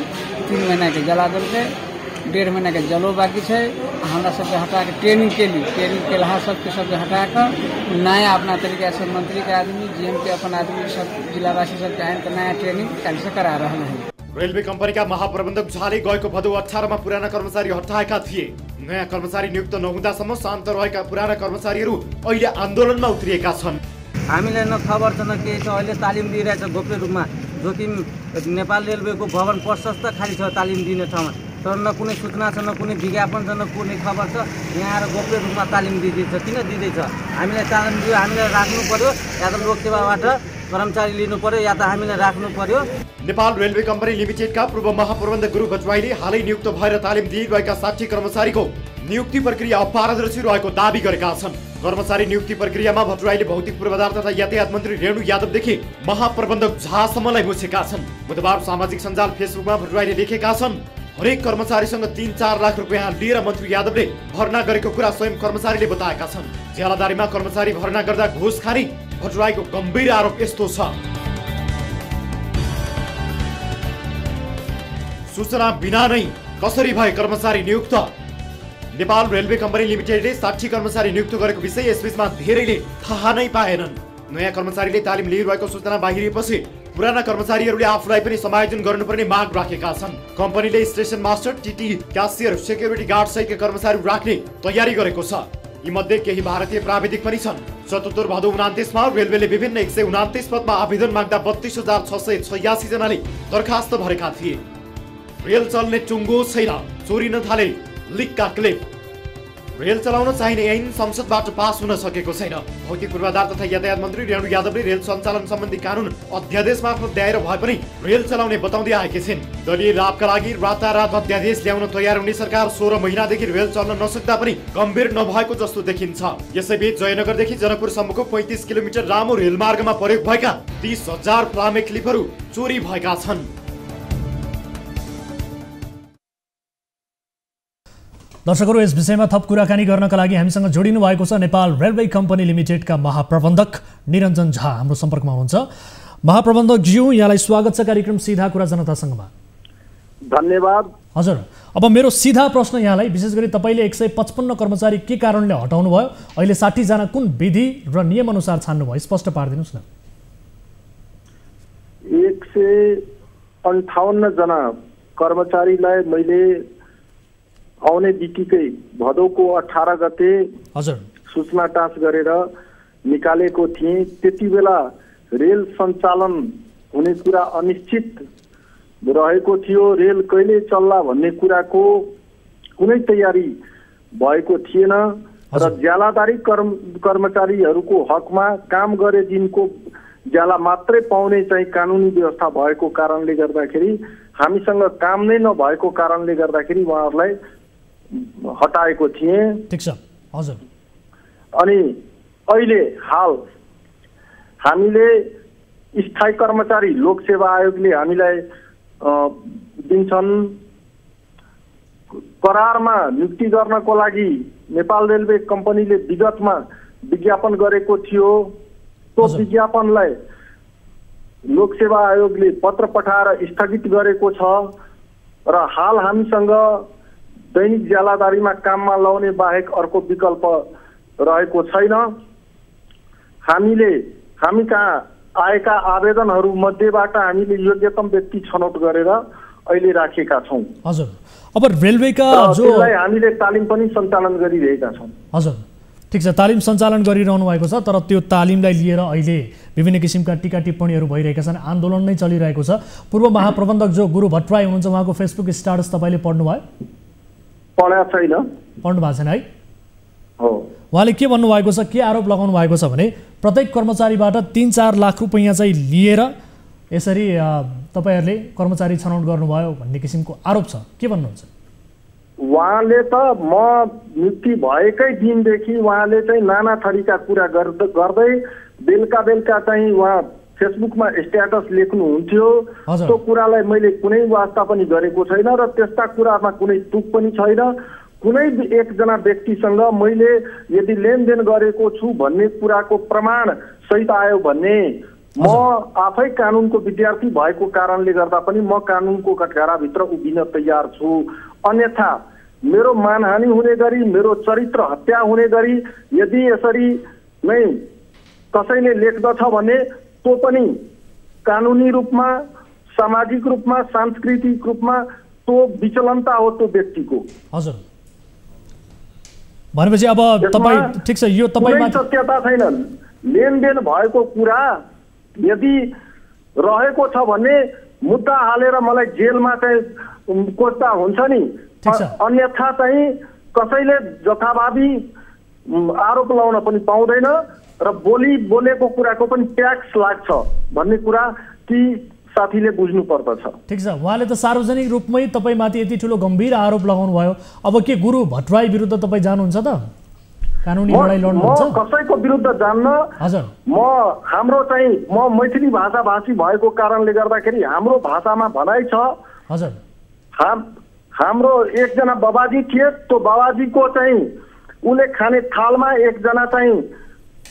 Speaker 13: 3 महीना के जला दिलके, 1.5 महीना के जलो बाकी है। हमरा सबके हटा के ट्रेनिंग के लिए सबके हटा कर नया अपना तरीका से मंत्री के आदमी, GM के अपन आदमी सब जिलावासी सबके आन के नया ट्रेनिंग कल से करा रहे हैं।
Speaker 2: रेलवे कम्पनीका महाप्रबन्धक झाले गएको भदौ 18 मा पुराना कर्मचारी हटाएका थिए। नयाँ कर्मचारी नियुक्त नहुँदासम्म शान्त रहेका पुराना कर्मचारीहरू अहिले आन्दोलनमा उत्रिएका छन्।
Speaker 13: हामीले न खबर छ न के छ। अहिले तालिम दिइरहेछ गोप्य रूपमा, जो कि नेपाल रेलवेको भवन प्रशस्त खाली छ तालिम दिने ठाउँमा, तर न कुनै सूचना छ, न कुनै विज्ञापन छ, न कुनै खबर छ। यहाँ आएर गोप्य रूपमा तालिम दिँदैछ। किन दिँदैछ? हामीलाई तालिम दियो, हामीलाई राख्नु पर्यो, या त लोकसेवाबाट कर्मचारी लिनु पर्यो, या त हामीलाई राख्नु पर्यो।
Speaker 2: नेपाल रेलवे कम्पनी लिमिटेडका पूर्व महाप्रबन्धक गुरु भट्टराईले हालै नियुक्त भएर तालिम दिइरहेका 60 कर्मचारीको नियुक्ति प्रक्रिया अपारदर्शी रहेको दाबी गरेका छन्। कर्मचारी नियुक्ति प्रक्रियामा भट्टराईले भौतिक पूर्वाधार तथा यातायात मन्त्री रेणु यादवदेखि महाप्रबन्धक झासम्मलाई मुछेका छन्। बुधबार सामाजिक सञ्जाल फेसबुकमा भट्टराईले लेखेका छन्, हरेक कर्मचारीसँग 3-4 लाख रुपियाँ लिएर मन्त्री यादवले भर्ना गरेको कुरा स्वयं कर्मचारीले बताएका छन्। ज्यालादारीमा कर्मचारी भर्ना गर्दा घुस खाने भट्टराईको गम्भीर आरोप यस्तो छ। सूचना बिना नै कसरी भए कर्मचारी नियुक्त? नेपाल रेलवे कम्पनी लिमिटेडले 60 कर्मचारी नियुक्त गरेको विषय यसबीचमा धेरैले थाहा नै पाएनन्। नयाँ कर्मचारीले तालिम लिइरहेको सूचना बाहिरिएपछि पुराना कर्मचारीहरूले आफूलाई पनि समायोजन गर्नुपर्ने माग राखेका छन्। कम्पनीले station master, TT, cashier, security guard सहितका कर्मचारी राख्ने तयारी गरेको छ। यी मध्ये केही भारतीय प्राविधिक पनि छन्। 74 भदौ 29 मा रेलवेले विभिन्न 129 पदमा आवेदन माग्दा 32,686 जनाले दरखास्त भरेका थिए। रेल चल्ने टुङ्गो छैन, चोरी नथाले लिकका क्लिप। रेल चलाउन चाहिने ऐन संसदबाट पास हुन सकेको छैन। भौतिक पूर्वाधार तथा यातायात मन्त्री रेणु यादवले रेल सञ्चालन सम्बन्धी कानुन अध्यादेश मार्फत ल्याएर भए पनि रेल चलाउने बताउँदै आएकी छिन्। दलीय लाभका लागि रातारात अध्यादेश ल्याउन तयार हुने सरकार 16 महिनादेखि रेल चल्न नसक्दा पनि गम्भीर नभएको जस्तो देखिन्छ। यसैबीच जयनगरदेखि जनकपुरसम्मको 35 किलोमिटर लामो रेलमार्गमा प्रयोग भएका 30,000 फ्लामे क्लिपहरू चोरी भएका छन्।
Speaker 1: दर्शकहरू, यस विषयमा थप कुराकानी गर्नका लागि हामीसँग जोडिनु भएको छ नेपाल रेलवे कम्पनी लिमिटेडका महाप्रबन्धक निरञ्जन झा हाम्रो सम्पर्कमा हुनुहुन्छ। महाप्रबन्धक ज्यू, यहाँलाई स्वागत छ कार्यक्रम सीधा कुरा जनतासँगमा।
Speaker 14: धन्यवाद।
Speaker 1: हजुर, अब मेरो सीधा प्रश्न यहाँलाई, विशेष गरी तपाईँले 155 कर्मचारी के कारणले हटाउनु भयो, अहिले 60 जना कुन विधि र नियम अनुसार छान्नु भयो, स्पष्ट पारिदिनुहोस् न।
Speaker 14: 158 जना कर्मचारीलाई मैले आउने बित्तिकै भदौको 18 गते
Speaker 1: हजुर
Speaker 14: सूचना टाँस गरेर निकालेको थिएँ। त्यति बेला रेल सञ्चालन हुने कुरा अनिश्चित रहेको थियो। रेल कहिले चल्ला भन्ने कुराको कुनै तयारी भएको थिएन र ज्यालादारी कर्मचारीहरूको हकमा काम गरे दिनको ज्याला मात्रै पाउने चाहिँ कानुनी व्यवस्था भएको कारणले गर्दाखेरि, हामीसँग काम नै नभएको कारणले गर्दाखेरि उहाँहरूलाई हटाएको थिएँ।
Speaker 1: ठीक छ। हजुर,
Speaker 14: अनि अहिले हाल हामीले स्थायी कर्मचारी लोकसेवा आयोगले हामीलाई दिन्छन्। करारमा नियुक्ति गर्नको लागि नेपाल रेलवे कम्पनीले विगतमा विज्ञापन गरेको थियो। त्यो विज्ञापनलाई लोकसेवा आयोगले पत्र पठाएर स्थगित गरेको छ र हाल हामीसँग दैनिक ज्यालादारीमा काममा लाउने बाहेक अर्को विकल्प रहेको छैन। हामी कहाँ आएका आवेदनहरू मध्येबाट हामीले योग्यतम व्यक्ति छनौट गरेर अहिले राखेका छौँ।
Speaker 1: हजुर, अब रेलवेका जो
Speaker 14: हामीले तालिम पनि सञ्चालन गरिरहेका छौँ।
Speaker 1: हजुर, ठिक छ, तालिम सञ्चालन गरिरहनु भएको छ, तर त्यो तालिमलाई लिएर अहिले विभिन्न किसिमका टीका टिप्पणीहरू भइरहेका छन्, आन्दोलन नै चलिरहेको छ। पूर्व महाप्रबन्धक जो गुरु भट्टराई हुनुहुन्छ, उहाँको फेसबुक स्ट्याटस तपाईँले पढ्नुभयो?
Speaker 14: पढेको छैन।
Speaker 1: पढ्नु भएको छैन है?
Speaker 14: हो।
Speaker 1: उहाँले के भन्नुभएको छ, के आरोप लगाउनु भएको छ भने प्रत्येक कर्मचारीबाट 3-4 लाख रुपैयाँ चाहिँ लिएर यसरी तपाईहरूले कर्मचारी छनौट गर्नुभयो भन्ने किसिमको आरोप छ। के भन्नुहुन्छ?
Speaker 14: उहाँले त म नियुक्ति भएकै दिनदेखि उहाँले चाहिँ नाना थरीका कुरा गर्दै बेलुका चाहिँ उहाँ फेसबुकमा स्ट्याटस लेख्नुहुन्थ्यो। त्यो कुरालाई मैले कुनै वास्ता पनि गरेको छैन र त्यस्ता कुरामा कुनै तुक पनि छैन। कुनै एकजना व्यक्तिसँग मैले यदि लेनदेन गरेको छु भन्ने कुराको प्रमाण सहित आयो भने म आफै कानुनको विद्यार्थी भएको कारणले गर्दा पनि म कानुनको कठघराभित्र उभिन तयार छु। अन्यथा मेरो मानहानि हुने गरी, मेरो चरित्र हत्या हुने गरी यदि यसरी नै कसैले लेख्दछ भने त्यो पनि कानुनी रूपमा, सामाजिक रूपमा, सांस्कृतिक रूपमा त्यो विचलनता हो त्यो व्यक्तिको।
Speaker 1: हजुर, भनेपछि अब तपाईँ ठिक छ, यो तपाईँ
Speaker 14: सत्यता छैन। लेनदेन भएको कुरा यदि रहेको छ भने मुद्दा हालेर मलाई जेलमा चाहिँ कोस्दा हुन्छ नि। अन्यथा चाहिँ कसैले जथाभावी आरोप लगाउन पनि पाउँदैन र बोलेको कुराको पनि ट्याक्स लाग्छ भन्ने कुरा ती साथीले बुझ्नु पर्दछ।
Speaker 1: ठिक छ, उहाँले त सार्वजनिक रूपमै तपाईँमाथि यति ठुलो गम्भीर आरोप लगाउनु भयो। अब के गुरु भट्टराई विरुद्ध तपाईँ जानुहुन्छ त? कानुनी लडाई लड्नुहुन्छ?
Speaker 14: म कसैको विरुद्ध जान्न।
Speaker 1: हजुर,
Speaker 14: हाम्रो चाहिँ म मैथिली भाषाभाषी भएको कारणले गर्दाखेरि हाम्रो भाषामा भनाइ छ।
Speaker 1: हजुर,
Speaker 14: हाम्रो एकजना बाबाजी थिए, त्यो बाबाजीको चाहिँ उसले खाने थालमा एकजना चाहिँ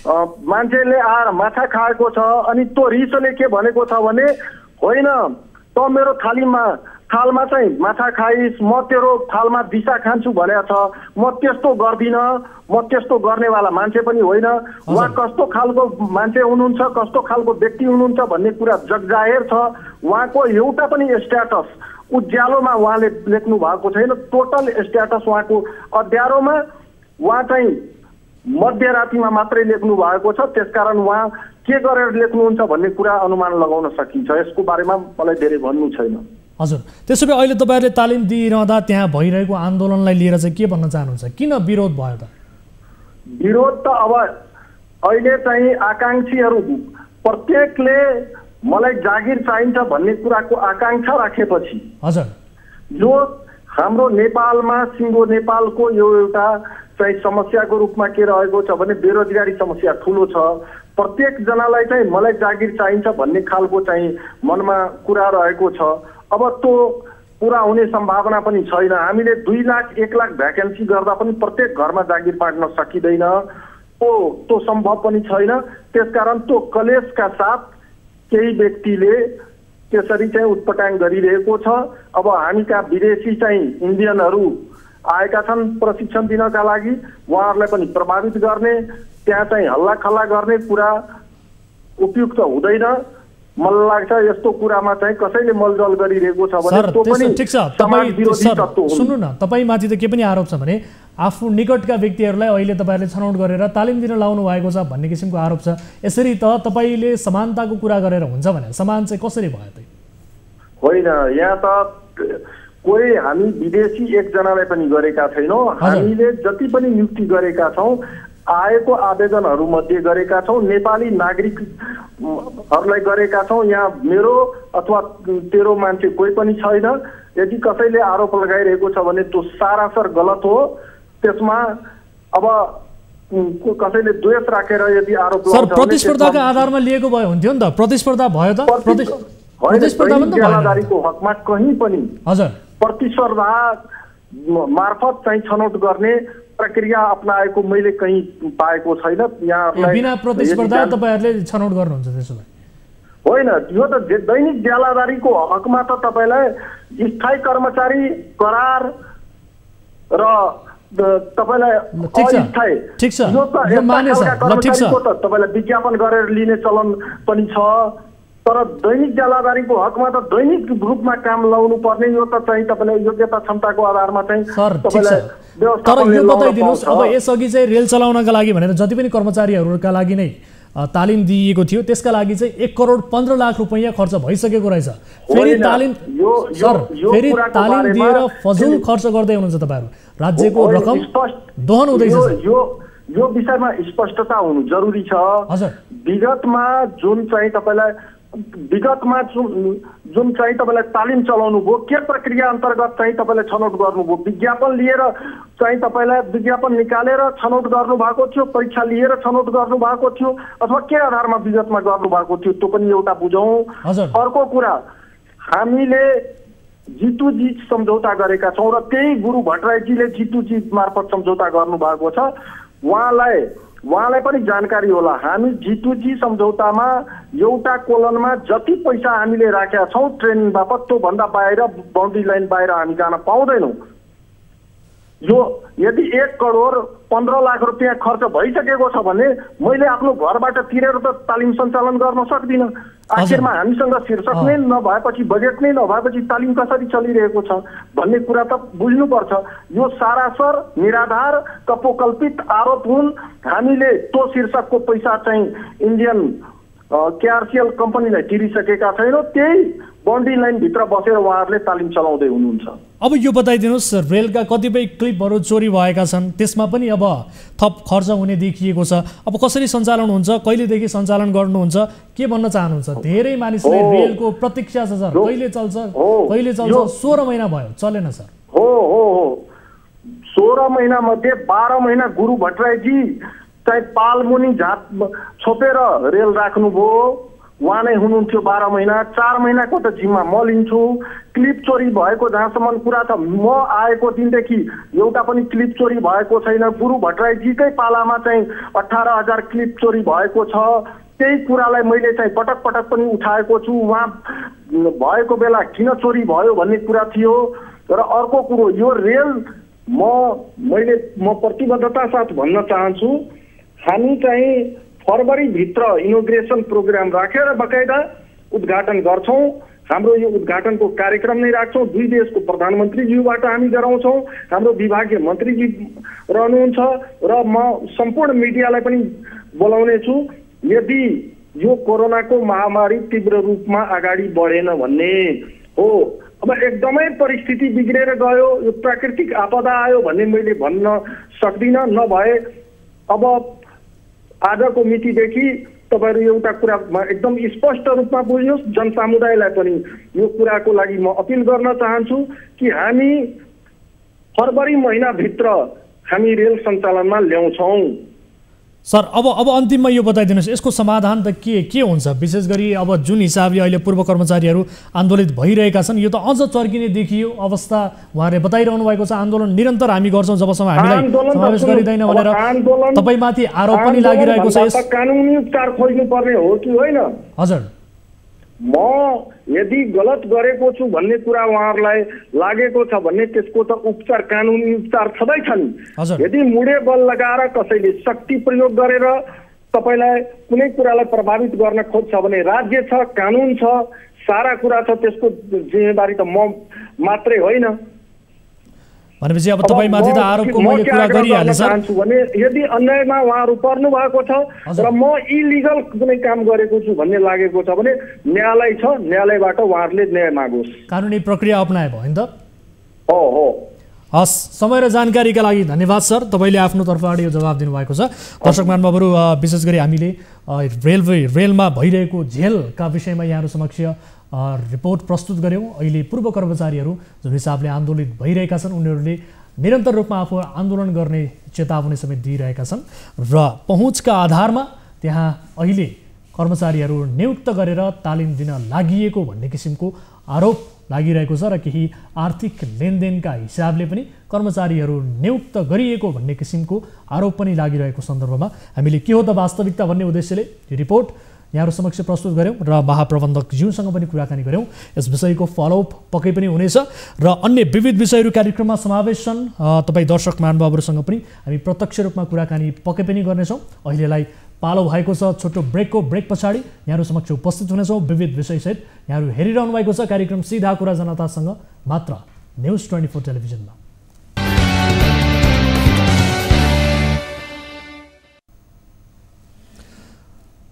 Speaker 14: मान्छेले आएर माछा खाएको छ। अनि त्यो रिसले के भनेको छ भने होइन त मेरो थालमा चाहिँ माछा खाइस्, म तेरो थालमा दिशा खान्छु भनेको छ। म त्यस्तो गर्दिनँ, म त्यस्तो गर्नेवाला मान्छे पनि होइन। उहाँ कस्तो खालको मान्छे हुनुहुन्छ, कस्तो खालको व्यक्ति हुनुहुन्छ भन्ने कुरा जगजाहेर छ। उहाँको एउटा पनि स्ट्याटस उज्यालोमा उहाँले लेख्नु भएको छैन। टोटल स्ट्याटस उहाँको अध्यारोमा उहाँ चाहिँ मध्यरातिमा मात्रै लेख्नु भएको छ। त्यसकारण उहाँ के गरेर लेख्नुहुन्छ भन्ने कुरा अनुमान लगाउन सकिन्छ। यसको बारेमा मलाई धेरै भन्नु छैन।
Speaker 1: हजुर, त्यसो भए अहिले तपाईँहरूले तालिम दिइरहँदा त्यहाँ भइरहेको आन्दोलनलाई लिएर चाहिँ के भन्न चाहनुहुन्छ? किन विरोध भयो त?
Speaker 14: विरोध त अब अहिले चाहिँ आकाङ्क्षीहरू प्रत्येकले मलाई जागिर चाहिन्छ भन्ने कुराको आकाङ्क्षा राखेपछि
Speaker 1: हजुर
Speaker 14: जो हाम्रो नेपालमा सिङ्गो नेपालको यो एउटा चाहिँ समस्याको रूपमा के रहेको छ भने बेरोजगारी समस्या ठुलो छ। प्रत्येक जनालाई चाहिँ मलाई जागिर चाहिन्छ भन्ने खालको चाहिँ मनमा कुरा रहेको छ। अब त्यो पुरा हुने सम्भावना पनि छैन। हामीले 2 लाख 1 लाख भ्याकेन्सी गर्दा पनि प्रत्येक घरमा जागिर बाँड्न सकिँदैन। त्यो सम्भव पनि छैन। त्यसकारण त्यो कलेशका साथ केही व्यक्तिले त्यसरी चाहिँ उत्पटाङ गरिरहेको छ। अब हामीका विदेशी चाहिँ इन्डियनहरू आएका छन् प्रशिक्षण दिनका लागि। उहाँहरूलाई पनि प्रभावित गर्ने, त्यहाँ चाहिँ हल्ला खल्ला गर्ने कुरा उपयुक्त हुँदैन। मलाई लाग्छ यस्तो कुरामा चाहिँ कसैले मलजल गरिरहेको छ भने त्यो पनि
Speaker 1: ठिक छ। सुन्नु न, तपाईँमाथि त के पनि आरोप छ भने आफू निकटका व्यक्तिहरूलाई अहिले तपाईँहरूले छनौट गरेर तालिम दिन लाउनु भएको छ भन्ने किसिमको आरोप छ। यसरी त तपाईँले समानताको कुरा गरेर हुन्छ भने समान चाहिँ कसरी भयो त?
Speaker 14: होइन, यहाँ त कोही हामी विदेशी एकजनालाई पनि गरेका छैनौँ। हामीले जति पनि नियुक्ति गरेका छौँ आएको आवेदनहरू मध्ये गरेका छौँ नेपाली नागरिकहरूलाई गरेका छौँ। यहाँ मेरो अथवा तेरो मान्छे कोही पनि छैन। यदि कसैले आरोप लगाइरहेको छ भने त्यो सरासर गलत हो। त्यसमा अब कसैले द्वेष राखेर यदि आरोप
Speaker 1: लगाउँछ भने प्रतिस्पर्धाका आधारमा लिएको भए हुन्थ्यो नि त। प्रतिस्पर्धा भयो त?
Speaker 14: जिम्मेदारीको हकमा कहीँ पनि
Speaker 1: हजुर
Speaker 14: प्रतिस्पर्धा मार्फत चाहिँ छनौट गर्ने प्रक्रिया अपनाएको मैले कहीँ पाएको छैन। यहाँ
Speaker 1: बिना प्रतिस्पर्धा तपाईँहरूले छनौट गर्नुहुन्छ त्यसो भए?
Speaker 14: होइन, यो त दैनिक ज्यालादारीको हकमा त तपाईँलाई स्थायी कर्मचारी करार र तपाईँलाई
Speaker 1: ठिक छ
Speaker 14: तपाईँलाई विज्ञापन गरेर लिने चलन पनि छ। तर दैनिक ज्यालादारीको हकमा त दैनिक रूपमा काम लाउनु पर्ने। यो त चाहिँ तपाईँलाई योग्यता क्षमताको आधारमा चाहिँ तपाईँलाई
Speaker 1: तर यो बताइदिनुहोस्, अब यसअघि चाहिँ रेल चलाउनका लागि भनेर जति पनि कर्मचारीहरूका लागि नै तालिम दिइएको थियो त्यसका लागि चाहिँ 1 करोड 15 लाख रुपैयाँ खर्च भइसकेको रहेछ। फेरि तालिम दिएर फजुल खर्च गर्दै हुनुहुन्छ तपाईँहरू। राज्यको रकम दोहन हुँदैछ।
Speaker 14: यो विषयमा स्पष्टता हुनु जरुरी छ। विगतमा जुन चाहिँ तपाईँलाई तालिम चलाउनु भयो, के प्रक्रिया अन्तर्गत चाहिँ तपाईँले छनौट गर्नुभयो? विज्ञापन लिएर चाहिँ तपाईँलाई विज्ञापन निकालेर छनौट गर्नु भएको थियो, परीक्षा लिएर छनौट गर्नु भएको थियो, अथवा के आधारमा विगतमा गर्नु भएको थियो, त्यो पनि एउटा बुझौँ। अर्को कुरा, हामीले G2G सम्झौता गरेका छौँ र त्यही गुरु भट्टराईजीले G2G मार्फत सम्झौता गर्नुभएको छ। उहाँलाई पनि जानकारी होला, हामी G2G सम्झौतामा एउटा कोलनमा जति पैसा हामीले राखेका छौँ ट्रेनिङ बापत, त्योभन्दा बाहिर बाउन्ड्री लाइन बाहिर हामी जान पाउँदैनौँ। यो यदि 1 करोड 15 लाख रुपियाँ खर्च भइसकेको छ भने मैले आफ्नो घरबाट तिरेर त तालिम सञ्चालन गर्न सक्दिनँ। आखिरमा हामीसँग शीर्षक नै नभएपछि, बजेट नै नभएपछि तालिम कसरी चलिरहेको छ भन्ने कुरा त बुझ्नुपर्छ। यो सरासर निराधार कपोकल्पित आरोप हुन्। हामीले त्यो शीर्षकको पैसा चाहिँ इन्डियन केआरसीएल कम्पनीलाई तिरिसकेका छैनौँ, त्यही बाउन्ड्री लाइनभित्र बसेर उहाँहरूले तालिम चलाउँदै हुनुहुन्छ।
Speaker 1: अब यो बताइदिनुहोस्, रेलका कतिपय क्लिपहरू चोरी भएका छन्, त्यसमा पनि अब थप खर्च हुने देखिएको छ। अब कसरी सञ्चालन हुन्छ, कहिलेदेखि सञ्चालन गर्नुहुन्छ, के भन्न चाहनुहुन्छ? धेरै मानिसले रेलको प्रतीक्षा छ सर, कहिले चल्छ कहिले चल्छ, 16 महिना भयो चलेन सर।
Speaker 14: हो 16 महिना मध्ये 12 महिना गुरु भट्टराईजी चाहिँ पालमुनि झाप छोपेर रेल राख्नुभयो, उहाँ नै हुनुहुन्थ्यो 12 महिना। 4 महिनाको त जिम्मा म लिन्छु। क्लिप चोरी भएको जहाँसम्म कुरा छ, म आएको दिनदेखि एउटा पनि क्लिप चोरी भएको छैन। गुरु भट्टराईजीकै पालामा चाहिँ 18,000 क्लिप चोरी भएको छ। त्यही कुरालाई मैले चाहिँ पटक पटक पनि उठाएको छु। उहाँ भएको बेला किन चोरी भयो भन्ने कुरा थियो। र अर्को कुरो, यो रेल म प्रतिबद्धता साथ भन्न चाहन्छु, हामी चाहिँ फरवरीभित्र इनोग्रेसन प्रोग्राम राखेर बकाइदा उद्घाटन गर्छौँ। हाम्रो यो उद्घाटनको कार्यक्रम नै राख्छौँ। 2 देशको प्रधानमन्त्रीज्यूबाट हामी गराउँछौँ। हाम्रो विभागीय मन्त्रीजी रहनुहुन्छ र म सम्पूर्ण मिडियालाई पनि बोलाउने छु। यदि यो कोरोनाको महामारी तीव्र रूपमा अगाडि बढेन भन्ने हो, अब एकदमै परिस्थिति बिग्रेर गयो, यो प्राकृतिक आपदा आयो भन्ने मैले भन्न सक्दिनँ। नभए अब आजको मितिदेखि तपाईँहरू एउटा कुरा एकदम स्पष्ट रूपमा बुझ्नुहोस्, जनसमुदायलाई पनि यो कुराको लागि म अपिल गर्न चाहन्छु कि हामी फरवरी महिनाभित्र हामी रेल सञ्चालनमा ल्याउँछौँ।
Speaker 1: सर अब अन्तिममा यो बताइदिनुहोस्, यसको समाधान त के हुन्छ? विशेष गरी अब जुन हिसाबले अहिले पूर्व कर्मचारीहरू आन्दोलित भइरहेका छन्, यो त अझ चर्किने देखियो अवस्था उहाँहरूले बताइरहनु भएको छ। आन्दोलन निरन्तर हामी गर्छौँ जबसम्म हामीलाई समावेश गरिँदैन भनेर तपाईँमाथि आरोप पनि लागिरहेको छ।
Speaker 14: कानुनी उपचार खोज्नु पर्ने हो कि होइन?
Speaker 1: हजुर,
Speaker 14: म यदि गलत गरेको छु भन्ने कुरा उहाँहरूलाई लागेको छ भने त्यसको त उपचार, कानुनी उपचार छँदै छ नि। यदि मुडे बल लगाएर कसैले शक्ति प्रयोग गरेर तपाईँलाई कुनै कुरालाई प्रभावित गर्न खोज्छ भने राज्य छ, कानुन छ, सारा कुरा छ, त्यसको जिम्मेवारी त म मात्रै होइन।
Speaker 1: भनेपछि अब तपाईँमाथि त आरोपको मैले कुरा गरिहालेँ सर।
Speaker 14: भने यदि अन्यायमा उहाँहरू पर्नु भएको छ र म इलिगल कुनै काम गरेको छु भन्ने लागेको छ भने न्यायालय छ, न्यायालयबाट उहाँहरूले न्याय मागोस्।
Speaker 1: कानुनी प्रक्रिया अपनाए भयो नि त।
Speaker 14: हो।
Speaker 1: हस्, समय र जानकारीका लागि धन्यवाद सर। तपाईँले आफ्नो तर्फबाट यो जवाब दिनुभएको छ। दर्शक महानुभावहरू, विशेष गरी हामीले रेलमा भइरहेको झेलका विषयमा यहाँहरू समक्ष रिपोर्ट प्रस्तुत गऱ्यौँ। अहिले पूर्व कर्मचारीहरू जुन हिसाबले आन्दोलित भइरहेका छन्, उनीहरूले निरन्तर रूपमा आफू आन्दोलन गर्ने चेतावनी समेत दिइरहेका छन् र पहुँचका आधारमा त्यहाँ अहिले कर्मचारीहरू नियुक्त गरेर तालिम दिन लागिएको भन्ने किसिमको आरोप लागिरहेको छ र केही आर्थिक लेनदेनका हिसाबले पनि कर्मचारीहरू नियुक्त गरिएको भन्ने किसिमको आरोप पनि लागिरहेको सन्दर्भमा हामीले के हो त वास्तविकता भन्ने उद्देश्यले यो रिपोर्ट यहाँहरू समक्ष प्रस्तुत गऱ्यौँ र महाप्रबन्धकज्यूसँग पनि कुराकानी गऱ्यौँ। यस विषयको फलोअप पक्कै पनि हुनेछ र अन्य विविध विषयहरू कार्यक्रममा समावेश छन्। तपाईँ दर्शक महानुभावहरूसँग पनि हामी प्रत्यक्ष रूपमा कुराकानी पक्कै पनि गर्नेछौँ। अहिलेलाई पालो भएको छ छोटो ब्रेक पछाडि यहाँहरू समक्ष उपस्थित हुनेछौँ विविध विषयसहित। यहाँहरू हेरिरहनु भएको छ कार्यक्रम सीधा कुरा जनतासँग मात्र न्युज 24 टेलिभिजनमा।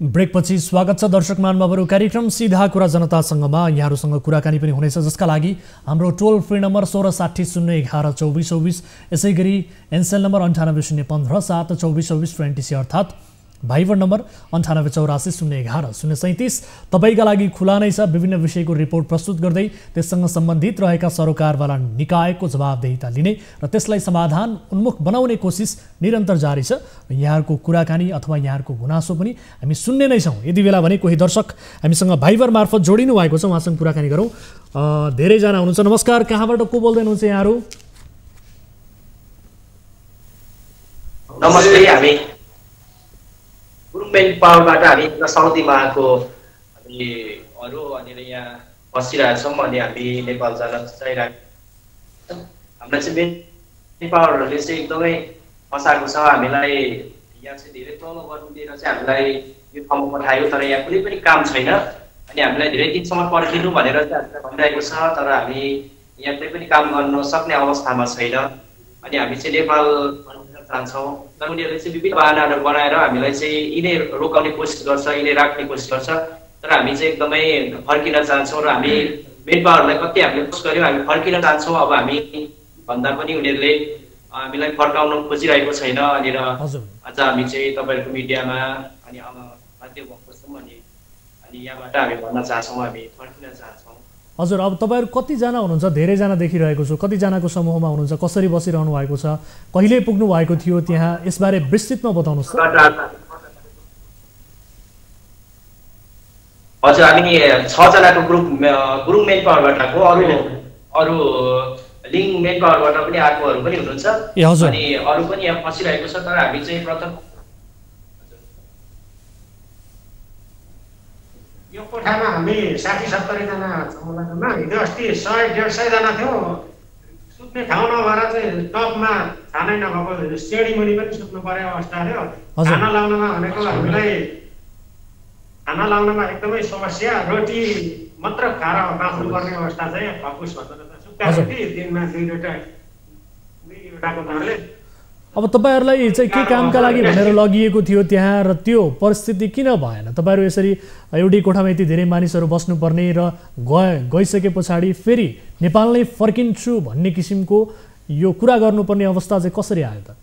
Speaker 1: ब्रेकपछि स्वागत छ दर्शक महानुभावहरू। कार्यक्रम सीधा कुरा जनतासँगमा यहाँहरूसँग कुराकानी पनि हुनेछ, जसका लागि हाम्रो टोल फ्री नम्बर 1660112424, यसै गरी एनसेल नम्बर 9801572424 फ्रेन्टिसी अर्थात् भाइबर नम्बर 9884011037 तपाईँका लागि खुला नै छ। विभिन्न विषयको रिपोर्ट प्रस्तुत गर्दै त्यससँग सम्बन्धित रहेका सरोकारवाला निकायको जवाबदेहिता लिने र त्यसलाई समाधान उन्मुख बनाउने कोसिस निरन्तर जारी छ। यहाँहरूको कुराकानी अथवा यहाँहरूको गुनासो पनि हामी सुन्ने नै छौँ। यति बेला भने कोही दर्शक हामीसँग भाइबर मार्फत जोडिनु भएको छ, उहाँसँग कुराकानी गरौँ। धेरैजना हुनुहुन्छ। नमस्कार, कहाँबाट को बोल्दै हुनुहुन्छ यहाँहरू?
Speaker 15: नमस्ते, हामी गुरुङ मेन पावरबाट हामी साउदीमा आएको हामीहरू अनि यहाँ बसिरहेका छौँ अनि हामी नेपाल जान चाहिरहेको। हामीलाई चाहिँ मेन पावरहरूले चाहिँ एकदमै फसाएको छ। हामीलाई यहाँ चाहिँ धेरै प्रब्लम गर्नु दिएर चाहिँ हामीलाई यो ठाउँमा पठायो, तर यहाँ कुनै पनि काम छैन अनि हामीलाई धेरै दिनसम्म पर्खिनु भनेर चाहिँ हामीलाई भनिरहेको छ, तर हामी यहाँ कुनै पनि काम गर्न सक्ने अवस्थामा छैन अनि हामी चाहिँ नेपाल चाहन्छौँ। तर उनीहरूले चाहिँ विभिन्न बाहनाहरू बनाएर हामीलाई चाहिँ यिनै रोकाउने कोसिस गर्छ, यिनै राख्ने कोसिस गर्छ, तर हामी चाहिँ एकदमै फर्किन चाहन्छौँ र हामी मेन पावरलाई कति हामीले कोसिस गऱ्यौँ, हामी फर्किन चाहन्छौँ। अब हामी भन्दा पनि उनीहरूले हामीलाई फर्काउन खोजिरहेको छैन अनि र आज हामी चाहिँ तपाईँहरूको मिडियामा अनि बाध्य भएको छौँ अनि यहाँबाट हामी भन्न चाहन्छौँ, हामी फर्किन चाहन्छौँ।
Speaker 1: हजुर, अब तपाईँहरू कतिजना हुनुहुन्छ? धेरैजना देखिरहेको छु। कतिजनाको समूहमा हुनुहुन्छ? कसरी बसिरहनु भएको छ? कहिले पुग्नु भएको थियो त्यहाँ? यसबारे विस्तृतमा बताउनुहोस् त।
Speaker 15: हजुर, हामी 6 जनाको ग्रुप गुरुङ मेन पावरबाट आएको, अरू लिङ मेन पावरबाट पनि आएकोहरू पनि हुनुहुन्छ अनि अरू पनि यहाँ फसिरहेको छ। तर हामी चाहिँ प्रथम
Speaker 16: यो कोठामा हामी 60-70 जना छौँ। हिजो अस्ति 100-150 जना थियो। सुत्ने ठाउँ नभएर चाहिँ टपमा छानै नभएको सेडी मुनि पनि सुत्नु पर्ने अवस्था थियो। खाना लाउनमा भनेको हामीलाई खाना लाउनमा एकदमै समस्या। रोटी मात्र खाएर बाँच्नुपर्ने अवस्था चाहिँ फकुस भन्दा सुक्खा रोटी दिनमा 2वटाको दरले।
Speaker 1: अब तपाईँहरूलाई चाहिँ के कामका लागि भनेर लगिएको थियो त्यहाँ र त्यो परिस्थिति किन भएन? तपाईँहरू यसरी एउटै कोठामा यति धेरै मानिसहरू बस्नुपर्ने र गइसके पछाडि फेरि नेपाल नै फर्किन्छु भन्ने किसिमको यो कुरा गर्नुपर्ने अवस्था चाहिँ कसरी आयो त?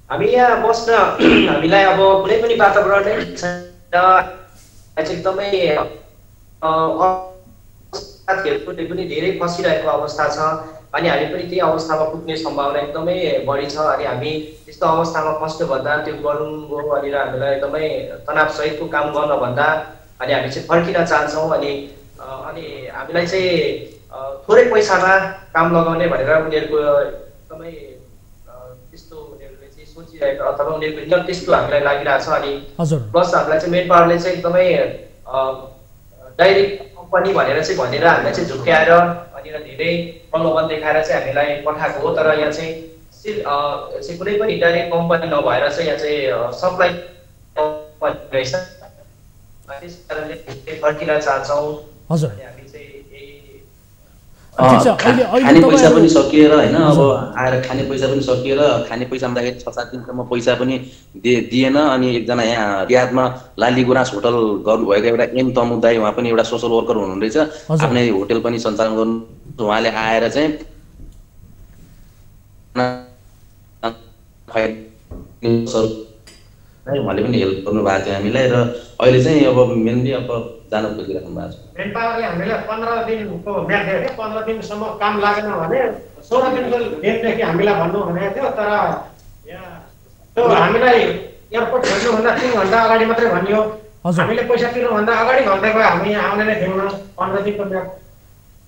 Speaker 15: हामी यहाँ बस्न हामीलाई अब कुनै पनि वातावरण नै छैन। एकदमै साथीहरूले पनि धेरै फसिरहेको अवस्था छ अनि हामी पनि त्यही अवस्थामा पुग्ने सम्भावना एकदमै बढी छ अनि हामी त्यस्तो अवस्थामा फस्नुभन्दा त्यो गर्नु भनेर हामीलाई एकदमै तनावसहितको काम गर्नभन्दा अनि हामी चाहिँ फर्किन चाहन्छौँ अनि हामीलाई चाहिँ थोरै पैसामा काम लगाउने भनेर उनीहरूको एकदमै त्यस्तो उनीहरूले चाहिँ सोचिरहेको अथवा उनीहरूको नियम त्यस्तो हामीलाई लागिरहेको छ अनि प्लस हामीलाई चाहिँ मेन पावरले चाहिँ एकदमै डाइरेक्ट कम्पनी भनेर चाहिँ हामीलाई चाहिँ झुक्क्याएर अनि धेरै प्रलोभन देखाएर चाहिँ हामीलाई पठाएको हो। तर यहाँ चाहिँ कुनै पनि डाइरेक्ट कम्पनी नभएर चाहिँ यहाँ चाहिँ सप्लाई कम्पनी रहेछ। त्यस कारणले फर्किन चाहन्छौँ।
Speaker 1: हजुर,
Speaker 17: खाने पैसा पनि सकिएर होइन, अब आएर खाने पैसा पनि सकिएर खाने पैसा हुँदाखेरि 6-7 दिनसम्म पैसा पनि दिएन अनि एकजना यहाँ रियादमा लाली गुराँस होटल गर्नुभएको एउटा एम तमु दाई, उहाँ पनि एउटा सोसल वर्कर हुनुहुँदैछ, आफ्नै होटल पनि सञ्चालन गर्नु। उहाँले आएर चाहिँ उहाँले पनि हेल्प गर्नुभएको थियो हामीलाई र अहिले चाहिँ अब मेनली अब जान खोजिराख्नु भएको छ।
Speaker 16: मेन पावरले हामीलाई 15 दिनको म्याद दियो। 15 दिनसम्म काम लागेन भने 16 दिनको दिनदेखि हामीलाई भन्नु भनेको थियो। तर त्यो हामीलाई एयरपोर्ट खोज्नुभन्दा 3 घन्टा अगाडि मात्रै भनियो। हामीले पैसा तिर्नुभन्दा अगाडि भन्दै गयो हामी आउने नै थियौँ। 15 दिनको म्याद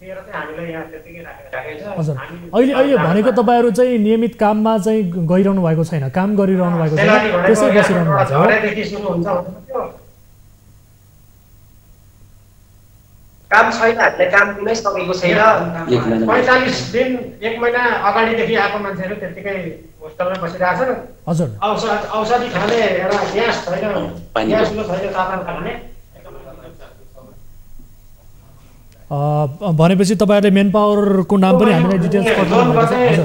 Speaker 16: दिएर चाहिँ हामीलाई यहाँ त्यतिकै राखेको छ।
Speaker 1: अहिले भनेको तपाईँहरू चाहिँ नियमित काममा चाहिँ गइरहनु भएको छैन, काम गरिरहनु भएको छैन, त्यसै बसिरहनु भएको छ।
Speaker 16: घरैदेखि सुरु हुन्छ
Speaker 15: काम छैन, हामीले काम दिनै सकेको छैन।
Speaker 16: 45 दिन 1 महिना अगाडिदेखि आएको मान्छेहरू त्यतिकै होस्टलमा बसिरहेको छन्।
Speaker 1: हजुर,
Speaker 16: औषधि खाने एउटा ग्यास छैन, ग्यास छैन, साधन खाने।
Speaker 1: भनेपछि तपाईँहरूले मेन पावरको नाम पनि हामीलाई डिटेल्स पठाउनु भएको छ।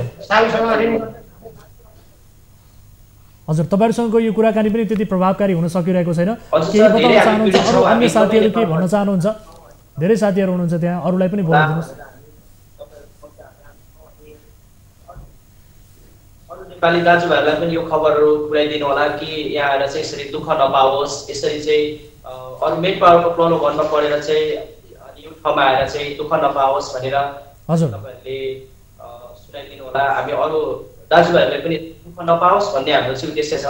Speaker 1: हजुर, तपाईँहरूसँगको यो कुराकानी पनि त्यति प्रभावकारी हुन सकिरहेको छैन।
Speaker 15: हजुर
Speaker 1: केही
Speaker 15: सर,
Speaker 1: बताउन
Speaker 15: धेरै
Speaker 1: चाहनुहुन्छ?
Speaker 15: हामी
Speaker 1: अरू अन्य
Speaker 15: पीडित छौँ,
Speaker 1: साथीहरू के
Speaker 15: हामी
Speaker 1: भन्न चाहनुहुन्छ? धेरै साथीहरू हुनुहुन्छ त्यहाँ, अरूलाई पनि बोल्न दिनुहोस्।
Speaker 15: नेपाली दाजुभाइहरूलाई पनि यो खबरहरू पुर्याइदिनु होला कि यहाँ आएर चाहिँ यसरी दुःख नपाओस्, यसरी चाहिँ अरू मेन पावरको प्रलोभनमा परेर चाहिँ यो ठाउँमा आएर चाहिँ दुःख नपाओस् भनेर
Speaker 1: हजुर
Speaker 15: तपाईँहरूले सुनाइदिनु होला। हामी अरू दाजुभाइहरूले पनि दुःख नपाओस् भन्ने हाम्रो चाहिँ उद्देश्य छ।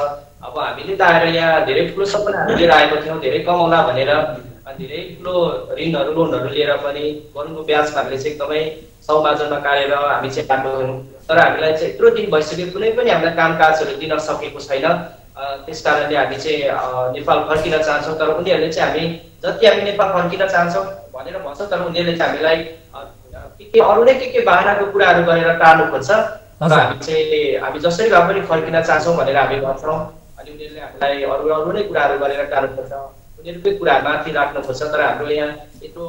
Speaker 15: अब हामीले त आएर यहाँ धेरै ठुलो सपनाहरू लिएर आएको थियौँ, धेरै कमाउला भनेर, धेरै ठुलो ऋणहरू लोनहरू लिएर पनि बरुङको ब्याज हामीले चाहिँ एकदमै समाजमा नकारेर हामी चाहिँ आएको थियौँ। तर हामीलाई चाहिँ यत्रो दिन भइसक्यो, कुनै पनि हामीलाई कामकाजहरू दिन सकेको छैन। त्यस कारणले हामी चाहिँ नेपाल फर्किन चाहन्छौँ। तर उनीहरूले चाहिँ हामी जति हामी नेपाल फर्किन चाहन्छौँ भनेर भन्छ, तर उनीहरूले चाहिँ हामीलाई अरू नै के बाहनाको कुराहरू गरेर टार्नु खोज्छ। तर हामी जसरी भए पनि फर्किन चाहन्छौँ भनेर हामी भन्छौँ। अनि उनीहरूले हामीलाई अरू नै कुराहरू गरेर टार्नु खोज्छ, उनीहरूकै कुरा माथि राख्न खोज्छ। तर हाम्रो यहाँ यत्रो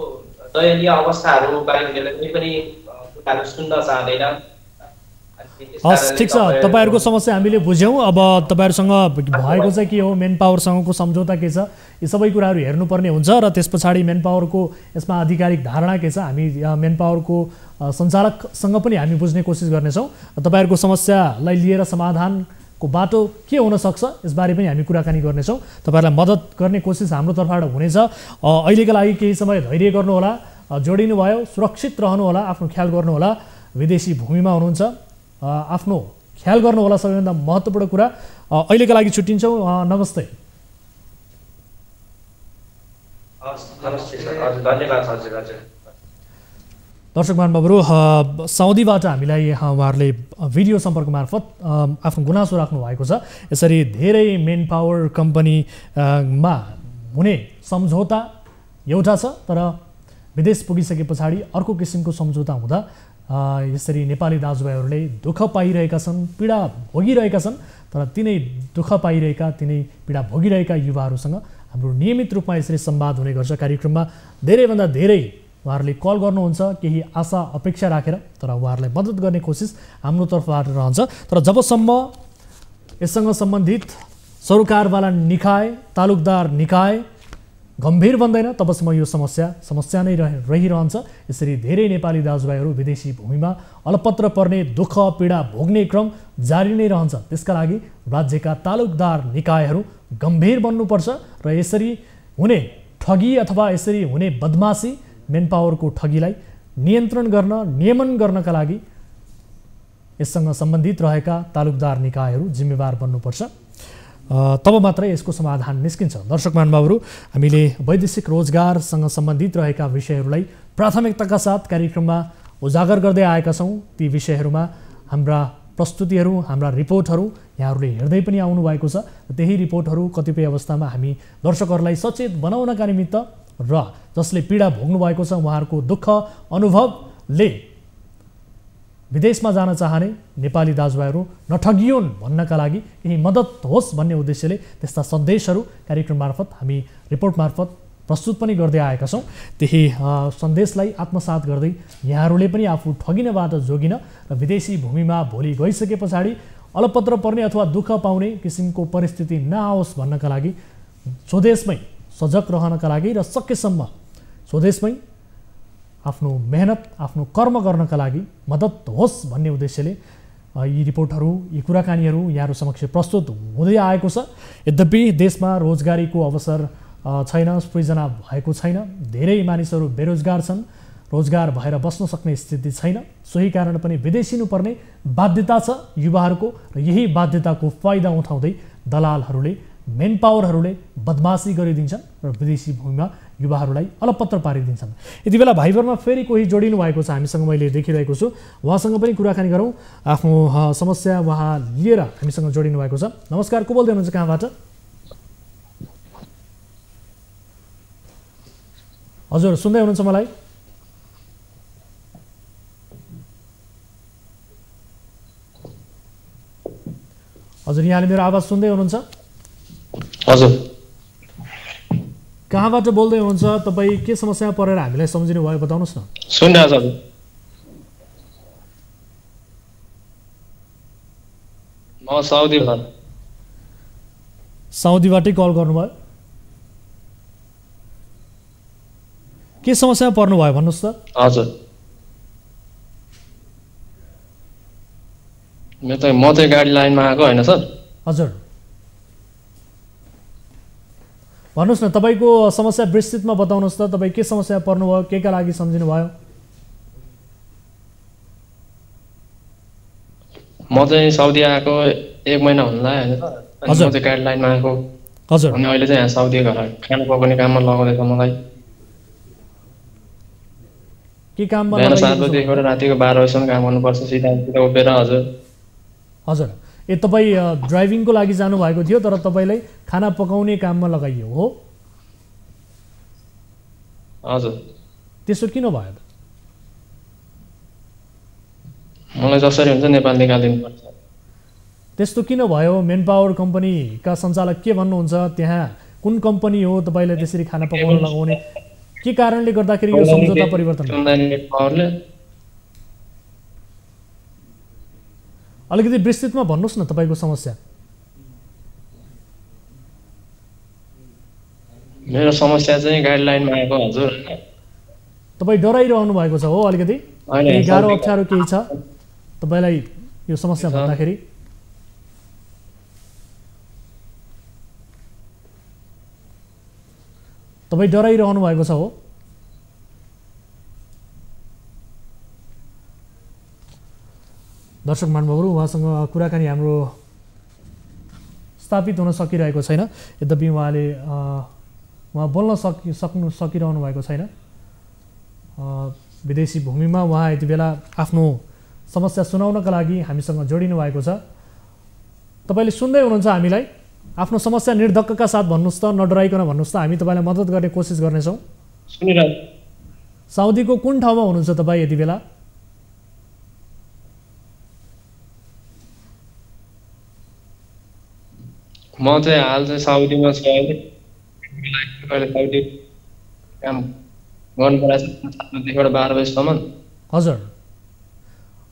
Speaker 15: दयनीय अवस्थाहरू बारे उनीहरूले कुनै पनि कुराहरू सुन्न चाहँदैन।
Speaker 1: हस्, ठिक छ, तपाईँहरूको समस्या हामीले बुझ्यौँ। अब तपाईँहरूसँग भएको चाहिँ के हो, मेन पावरसँगको सम्झौता के छ, यी सबै कुराहरू हेर्नुपर्ने हुन्छ। र त्यस पछाडि मेन पावरको यसमा आधिकारिक धारणा के छ, हामी मेन पावरको सञ्चालकसँग पनि हामी बुझ्ने कोसिस गर्नेछौँ। तपाईँहरूको समस्यालाई लिएर समाधानको बाटो के हुनसक्छ यसबारे पनि हामी कुराकानी गर्नेछौँ। तपाईँहरूलाई मद्दत गर्ने कोसिस हाम्रो तर्फबाट हुनेछ। अहिलेका लागि केही समय धैर्य गर्नुहोला, जोडिनु भयो, सुरक्षित रहनुहोला, आफ्नो ख्याल गर्नुहोला। विदेशी भूमिमा हुनुहुन्छ, आफ्नो ख्याल गर्नुहोला, सबैभन्दा महत्त्वपूर्ण कुरा। अहिलेका लागि छुट्टिन्छौँ। नमस्ते। दर्शक महानुभावहरू, साउदीबाट हामीलाई उहाँहरूले भिडियो सम्पर्क मार्फत आफ्नो गुनासो राख्नु भएको छ। यसरी धेरै मेन पावर कम्पनीमा हुने सम्झौता एउटा छ, तर विदेश पुगिसके पछाडि अर्को किसिमको सम्झौता हुँदा यसरी नेपाली दाजुभाइहरूले दुःख पाइरहेका छन्, पीडा भोगिरहेका छन्। तर तिनै दुःख पाइरहेका, तिनै पीडा भोगिरहेका युवाहरूसँग हाम्रो नियमित रूपमा यसरी संवाद हुने गर्छ। कार्यक्रममा धेरैभन्दा धेरै उहाँहरूले कल गर्नुहुन्छ, केही आशा अपेक्षा राखेर, तर उहाँहरूलाई मद्दत गर्ने कोसिस हाम्रो तर्फबाट रहन्छ। तर जबसम्म यससँग सम्बन्धित सरकारवाला निकाय, तालुकदार निकाय गम्भीर बन्दैन, तबसम्म यो समस्या नै रहिरहन्छ। यसरी धेरै नेपाली दाजुभाइहरू विदेशी भूमिमा अलपत्र पर्ने, दुःख पीडा भोग्ने क्रम जारी नै रहन्छ। त्यसका लागि राज्यका तालुकदार निकायहरू गम्भीर बन्नुपर्छ र यसरी हुने ठगी अथवा यसरी हुने बदमासी, मेन पावरको ठगीलाई नियन्त्रण गर्न, नियमन गर्नका लागि यससँग सम्बन्धित रहेका तालुकदार निकायहरू जिम्मेवार बन्नुपर्छ। तब मात्रै यसको समाधान निस्किन्छ। दर्शक महानुभावहरू, हामीले वैदेशिक रोजगारसँग सम्बन्धित रहेका विषयहरूलाई प्राथमिकताका साथ कार्यक्रममा उजागर गर्दै आएका छौँ। ती विषयहरूमा हाम्रा प्रस्तुतिहरू, हाम्रा रिपोर्टहरू यहाँहरूले हेर्दै पनि आउनुभएको छ। त्यही रिपोर्टहरू कतिपय अवस्थामा हामी दर्शकहरूलाई सचेत बनाउनका निमित्त र जसले पीडा भोग्नु भएको छ उहाँहरूको दुःख अनुभवले विदेशमा जान चाहने नेपाली दाजुभाइहरू नठगियोन् भन्नका लागि, केही मद्दत होस् भन्ने उद्देश्यले त्यस्ता सन्देशहरू कार्यक्रम मार्फत, हामी रिपोर्ट मार्फत प्रस्तुत पनि गर्दै आएका छौँ। त्यही सन्देशलाई आत्मसात गर्दै यहाँहरूले पनि आफू ठगिनबाट जोगिन र विदेशी भूमिमा भोलि गइसके पछाडि अलपत्र पर्ने अथवा दुःख पाउने किसिमको परिस्थिति नआओस् भन्नका लागि स्वदेशमै सजग रहनका लागि र सकेसम्म स्वदेशमै आफ्नो मेहनत, आफ्नो कर्म गर्नका लागि मद्दत होस् भन्ने उद्देश्यले यी रिपोर्टहरू, यी कुराकानीहरू यहाँहरू समक्ष प्रस्तुत हुँदै आएको छ। यद्यपि देशमा रोजगारीको अवसर छैन, सृजना भएको छैन, धेरै मानिसहरू बेरोजगार छन्, रोजगार भएर बस्न सक्ने स्थिति छैन। सोही कारण पनि विदेशिनुपर्ने बाध्यता छ युवाहरूको र यही बाध्यताको फाइदा उठाउँदै दलालहरूले, मेन पावरहरूले बदमासी गरिदिन्छन् र विदेशी भूमिमा युवाहरूलाई अलपत्र पारिदिन्छन्। यति बेला भाइबरमा फेरि कोही जोडिनु भएको छ, हामीसँग मैले देखिरहेको छु। उहाँसँग पनि कुराकानी गरौँ, आफ्नो समस्या उहाँ लिएर हामीसँग जोडिनु भएको छ। नमस्कार, को बोल्दै हुनुहुन्छ, कहाँबाट? हजुर, सुन्दै हुनुहुन्छ मलाई? हजुर, यहाँले मेरो आवाज सुन्दै हुनुहुन्छ?
Speaker 18: हजुर।
Speaker 1: कहाँबाट बोल्दै हुनुहुन्छ तपाईँ? के समस्या परेर हामीलाई सम्झिनु भयो, बताउनुहोस् न।
Speaker 18: सुन्नुहोस् हजुर। म साउदीबाट।
Speaker 1: साउदीबाटै कल गर्नुभयो, के समस्यामा पर्नुभयो भन्नुहोस् त।
Speaker 18: हजुर म चाहिँ गाडी लाइनमा आएको होइन सर।
Speaker 1: हजुर भन्नुहोस् न, तपाईँको समस्या विस्तृतमा बताउनुहोस् त। तपाईँ के समस्यामा पर्नुभयो, के का लागि सम्झिनु भयो?
Speaker 18: म चाहिँ साउदी आएको 1 महिना हुन लाग्यो होइन सर। अनि म चाहिँ गाडी लाइनमा आएको।
Speaker 1: हजुर।
Speaker 18: अनि अहिले चाहिँ यहाँ साउदी घर खाना पकाउने काममा लगाउँदैछ मलाई।
Speaker 1: के काममा
Speaker 18: बिहान 7 बजेदेखिबाट रातिको 12 बजीसम्म काम गर्नुपर्छ सिधा उभिएर। हजुर
Speaker 1: हजुर। तपाईँ ड्राइभिङको लागि जानुभएको थियो, तर तपाईँलाई खाना पकाउने काममा लगाइयो हो?
Speaker 18: हजुर।
Speaker 1: त्यसो किन भयो त?
Speaker 18: मलाई जसरी हुन्छ नेपाल निकालिदिनुपर्छ।
Speaker 1: त्यस्तो किन भयो? मेन पावर कम्पनीका सञ्चालक के भन्नुहुन्छ? त्यहाँ कुन कम्पनी हो तपाईँलाई त्यसरी खाना पकाउन लगाउने? के कारणले गर्दाखेरि यो सम्झौता परिवर्तन भयो? अलिकति विस्तृतमा भन्नुहोस् न तपाईँको समस्या।
Speaker 18: मेरो समस्या चाहिँ गाडी लाइनमा आएको। हजुर
Speaker 1: तपाईँ डराइरहनु भएको छ हो अलिकति? गाह्रो अप्ठ्यारो केही छ तपाईँलाई यो समस्या भन्दाखेरि? तपाईँ डराइरहनु भएको छ हो? दर्शक महानुभावहरू, उहाँसँग कुराकानी हाम्रो स्थापित हुन सकिरहेको छैन। यद्यपि उहाँ बोल्न सकिरहनु भएको छैन। विदेशी भूमिमा उहाँ यति बेला आफ्नो समस्या सुनाउनका लागि हामीसँग जोडिनु भएको छ। तपाईँले सुन्दै हुनुहुन्छ हामीलाई? आफ्नो समस्या निर्धक्कका साथ भन्नुहोस् त, नडराइकन भन्नुहोस् त, हामी तपाईँलाई मद्दत गर्ने कोसिस गर्नेछौँ। साउदीको कुन ठाउँमा हुनुहुन्छ तपाईँ यति बेला?
Speaker 18: म चाहिँ हाल चाहिँ साउदीमा छु। अहिले साउदी काम गर्नु परेको 12 बजीसम्म।
Speaker 1: हजुर।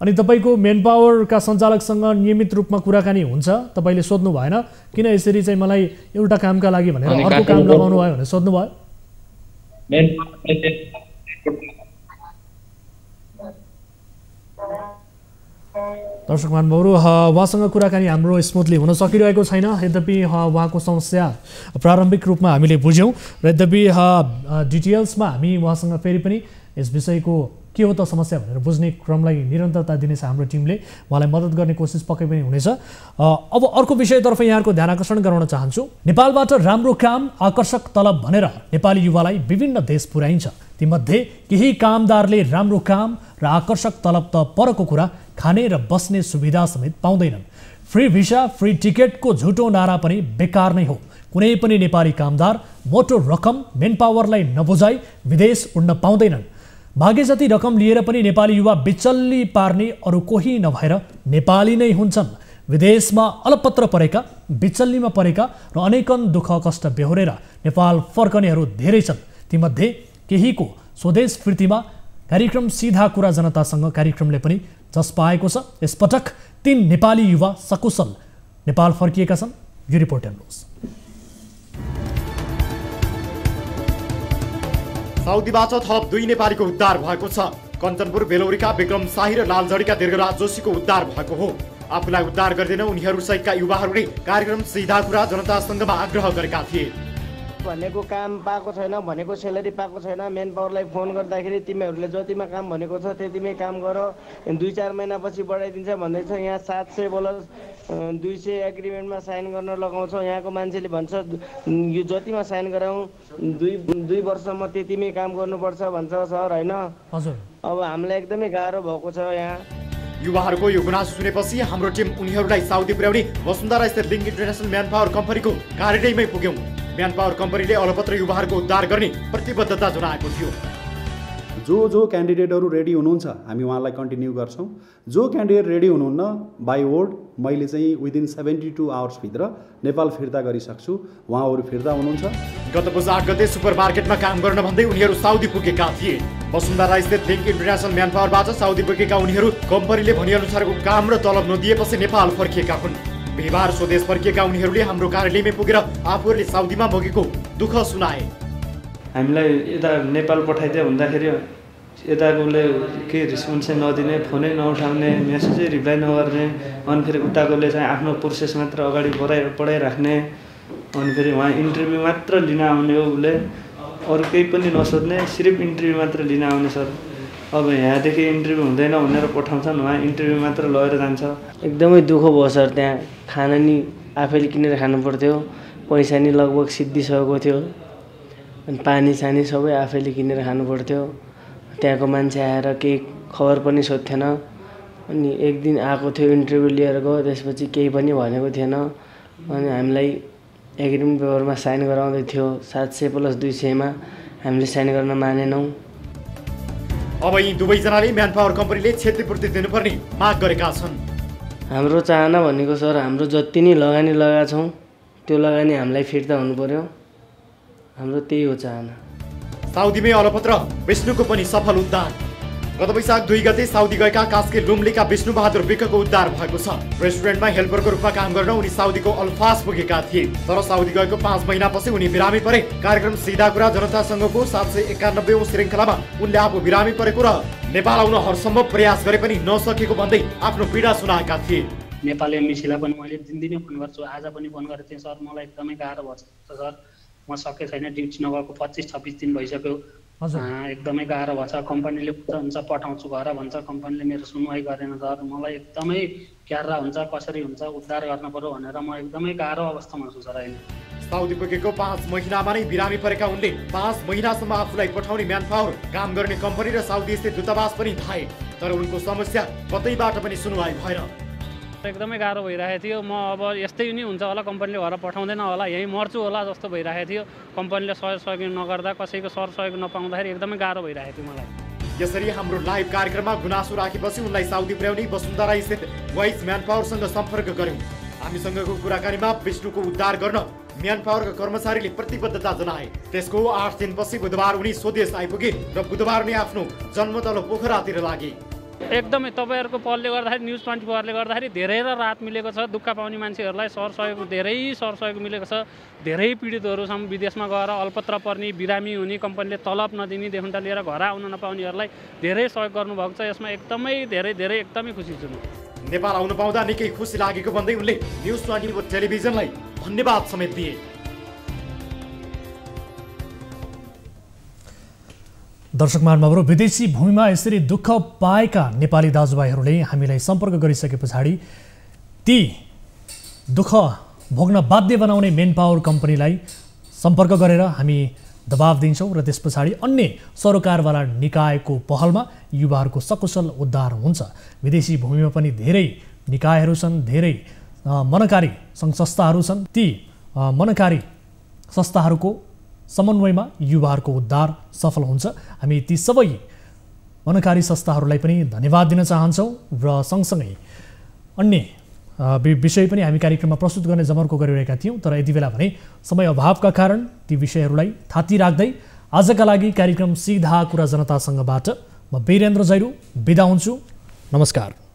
Speaker 1: अनि तपाईँको मेन पावरका सञ्चालकसँग नियमित रूपमा कुराकानी हुन्छ? तपाईँले सोध्नु भएन किन यसरी चाहिँ मलाई एउटा कामका लागि भनेर अर्को काम लगाउनु भयो भनेर सोध्नु भयो? दर्शक महानुभावहरू, उहाँसँग कुराकानी हाम्रो स्मुथली हुन सकिरहेको छैन। यद्यपि उहाँको समस्या प्रारम्भिक रूपमा हामीले बुझ्यौँ र यद्यपि डिटेल्समा हामी उहाँसँग फेरि पनि यस विषयको के हो त समस्या भनेर बुझ्ने क्रमलाई निरन्तरता दिनेछ हाम्रो टिमले। उहाँलाई मद्दत गर्ने कोसिस पक्कै पनि हुनेछ। अब अर्को विषयतर्फ यहाँको ध्यान आकर्षण गराउन चाहन्छु। नेपालबाट राम्रो काम, आकर्षक तलब भनेर नेपाली युवालाई विभिन्न देश पुर्याइन्छ। तीमध्ये केही कामदारले राम्रो काम र आकर्षक तलब त परको कुरा, खाने र बस्ने सुविधा समेत पाउँदैनन्। फ्री भिसा, फ्री टिकटको झुटो नारा पनि बेकार नै हो। कुनै पनि नेपाली कामदार मोटो रकम मेन पावरलाई नबुझाई विदेश उड्न पाउँदैनन्। भागे जति रकम लिएर पनि नेपाली युवा बिचल्ली पार्ने अरू कोही नभएर नेपाली नै हुन्छन्। विदेशमा अलपत्र परेका, बिचल्लीमा परेका र अनेकन दुःख कष्ट बेहोरेर नेपाल फर्कनेहरू धेरै छन्। तीमध्ये केहीको स्वदेश फिर्तीमा कार्यक्रम सिधा कुरा जनतासँग कार्यक्रमले पनि जस पाएको छ। यसपटक 3 नेपाली युवा सकुशल नेपाल फर्किएका छन्। यो रिपोर्ट हेर्नुहोस्।
Speaker 2: साउदीबाट थप 2 नेपालीको उद्धार भएको छ। कञ्चनपुर बेलौरीका विक्रम शाही र लालजडीका दीर्घराज जोशीको उद्धार भएको हो। आफूलाई उद्धार गर्दैन उनीहरू सहितका युवाहरूले कार्यक्रम सिधा कुरा जनतासँगमा आग्रह गरेका थिए।
Speaker 19: भनेको काम पाएको छैन, भनेको सेलेरी पाएको छैन। मेन पावरलाई फोन गर्दाखेरि तिमीहरूले जतिमा काम भनेको छ त्यतिमै काम गर, 2-4 महिनापछि बढाइदिन्छ भन्दैछ। यहाँ 700 बोलर 200 एग्रिमेन्टमा साइन गर्न लगाउँछौँ। यहाँको मान्छेले भन्छ यो जतिमा साइन गराउँ 2 वर्षमा त्यतिमै काम गर्नुपर्छ भन्छ सर, होइन?
Speaker 1: हजुर।
Speaker 19: अब हामीलाई एकदमै गाह्रो भएको छ यहाँ।
Speaker 2: युवाहरूको यो गुनासो सुनेपछि हाम्रो टिम उनीहरूलाई साउदी पुर्याउने वसुन्धरा स्थित लिङ्क इन्टरनेसनल म्यान पावर कम्पनीको कार्यालयमै पुग्यौँ। म्यान पावर कम्पनीले अलपत्र युवाहरूको उद्धार गर्ने प्रतिबद्धता जनाएको थियो।
Speaker 20: जो क्यान्डिडेटहरू रेडी हुनुहुन्छ हामी उहाँलाई कन्टिन्यू गर्छौँ। जो क्यान्डिडेट रेडी हुनुहुन्न बाई वर्ड मैले चाहिँ विदिन 72 आवर्सभित्र नेपाल फिर्ता गरिसक्छु। उहाँहरू फिर्ता हुनुहुन्छ।
Speaker 2: गत पुस 8 गते सुपरमार्केटमा काम गर्न भन्दै उनीहरू साउदी पुगेका थिए। वसुन्धरा स्थित लिङ्क इन्टरनेसनल म्यान पावरबाट साउदी पुगेका उनीहरू कम्पनीले भनिअनुसारको काम र तलब नदिएपछि नेपाल फर्किएका हुन्। बिहिबार स्वदेश फर्किएका उनीहरूले हाम्रो कार्यालयमै पुगेर आफूहरूले साउदीमा भोगेको दुःख सुनाए।
Speaker 21: हामीलाई यता नेपाल पठाइदियो भन्दाखेरि यताकोले केही रेस्पोन्सै नदिने, फोनै नउठाउने, मेसेजै रिप्लाई नगर्ने, अनि फेरि उताकोले चाहिँ आफ्नो प्रोसेस मात्र अगाडि बढाइराख्ने, अनि फेरि उहाँ इन्टरभ्यू मात्र लिन आउने हो, उसले अरू केही पनि नसोध्ने, सिर्फ इन्टरभ्यू मात्र लिन आउने सर। अब यहाँदेखि इन्टरभ्यू हुँदैन भनेर पठाउँछन्, उहाँ इन्टरभ्यू मात्र लगेर जान्छ।
Speaker 19: एकदमै दुःख भयो सर। त्यहाँ खाना नि आफैले किनेर खानु पर्थ्यो, पैसा नि लगभग सिद्धिसकेको थियो, अनि पानी सानी सबै आफैले किनेर खानु पर्थ्यो। त्यहाँको मान्छे आएर केही खबर पनि सोध्थेन। अनि एक दिन आएको थियो, इन्टरभ्यू लिएर गयो, त्यसपछि केही पनि भनेको थिएन। अनि हामीलाई एग्रिमेन्ट पेपरमा साइन गराउँदै थियो 700 + 200 मा, हामीले साइन गर्न मानेनौँ।
Speaker 2: अब यी दुवैजनाले म्यान पावर कम्पनीले क्षतिपूर्ति दिनुपर्ने माग गरेका छन्।
Speaker 19: हाम्रो चाहना भनेको सर, हाम्रो जति नै लगानी लगाएका छौँ त्यो लगानी हामीलाई फिर्ता हुनु पर्यो, हाम्रो त्यही हो चाहना।
Speaker 2: साउदीमै अलपत्र विष्णुको पनि सफल उद्धार। गत वैशाख 2 गते साउदी गएका कास्की लुम्लीका विष्णु बहादुर विकको उद्धार भएको छ। रेस्टुरेन्टमा हेल्परको रूपमा काम गर्न उनी साउदीको अल्फास पुगेका थिए, तर साउदी गएको 5 महिनापछि उनी बिरामी परे। कार्यक्रम सिधा कुरा जनता संघको 791औं श्रृङ्खलामा उनले आफू बिरामी परेको र नेपाल आउन हरसम्भव प्रयास गरे पनि नसकेको भन्दै आफ्नो पीडा सुनाएका थिए।
Speaker 22: नेपाली एमबिसीलाई पनि मैले दिनदिनै फोन गर्छु, आज पनि फोन गरेको थिएँ। सर मलाई एकदमै गाह्रो भएको छ सर, म सके छैन, ड्युटी नगएको 25-26 दिन भइसक्यो। एकदमै गाह्रो भएको छ। कम्पनीले हुन्छ पठाउँछु घर भन्छ, कम्पनीले मेरो सुनवाई गरेन सर। मलाई एकदमै क्यारा हुन्छ, कसरी हुन्छ, उद्धार गर्न पर्यो भनेर म एकदमै गाह्रो अवस्थामा छु सर। अहिले
Speaker 2: साउदी पुगेको 5 महिनामा नै बिरामी परेका उनले 5 महिनासम्म आफूलाई पठाउने म्यान पावर काम गर्ने कम्पनी र साउदी स्थित दूतावास पनि धाए, तर उनको समस्या कतैबाट पनि सुनवाई भएन।
Speaker 5: एकदमै गाह्रो भइरहेको थियो। म अब यस्तै नि हुन्छ होला, कम्पनीले घर पठाउँदैन होला, यहीँ मर्छु होला जस्तो भइरहेको थियो। कम्पनीले सहयोग नगर्दा, कसैको सहयोग नपाउँदाखेरि एकदमै गाह्रो भइरहेको थियो मलाई।
Speaker 2: यसरी हाम्रो लाइभ कार्यक्रममा गुनासो राखेपछि उनलाई साउदी पुर्याउने वसुन्धरा स्थित वाइस म्यान पावरसँग सम्पर्क गर्यौँ। हामीसँगको कुराकानीमा विष्णुको उद्धार गर्न म्यान पावरका कर्मचारीले प्रतिबद्धता जनाए। त्यसको 8 दिनपछि बुधबार उनी स्वदेश आइपुगे र बुधबार नै आफ्नो जन्मतलो पोखरातिर लागे।
Speaker 5: एकदमै तपाईँहरूको पहलले गर्दाखेरि, न्युज 24ले गर्दाखेरि धेरै र रात मिलेको छ। दुःख पाउने मान्छेहरूलाई धेरै सहयोग मिलेको छ। धेरै पीडितहरू छन् विदेशमा गएर अल्पत्र पर्ने, बिरामी हुने, कम्पनीले तलब नदिनेदेखि लिएर घर आउन नपाउनेहरूलाई धेरै सहयोग गर्नुभएको छ। यसमा एकदमै खुसी छु म।
Speaker 2: नेपाल आउन पाउँदा निकै खुसी लागेको भन्दै उनले न्युज 24 टेलिभिजनलाई धन्यवाद समेत दिए।
Speaker 1: दर्शक महानुभावहरू, विदेशी भूमिमा यसरी दुःख पाएका नेपाली दाजुभाइहरूले हामीलाई सम्पर्क गरिसके पछाडि ती दुःख भोग्न बाध्य बनाउने मेन पावर कम्पनीलाई सम्पर्क गरेर हामी दबाब दिन्छौँ र त्यस पछाडि अन्य सरोकारवाला निकायको पहलमा युवाहरूको सकुशल उद्धार हुन्छ। विदेशी भूमिमा पनि धेरै निकायहरू छन्, धेरै मनकारी सङ्घ संस्थाहरू छन्। ती मनकारी संस्थाहरूको समन्वयमा युवाहरूको उद्धार सफल हुन्छ। हामी ती सबै मनकारी संस्थाहरूलाई पनि धन्यवाद दिन चाहन्छौँ र सँगसँगै अन्य विषय पनि हामी कार्यक्रममा प्रस्तुत गर्ने जमर्को गरिरहेका थियौँ, तर यति बेला भने समय अभावका कारण ती विषयहरूलाई थाती राख्दै आजका लागि कार्यक्रम सिधा कुरा जनतासँगबाट म वीरेन्द्र जैरू बिदा हुन्छु। नमस्कार।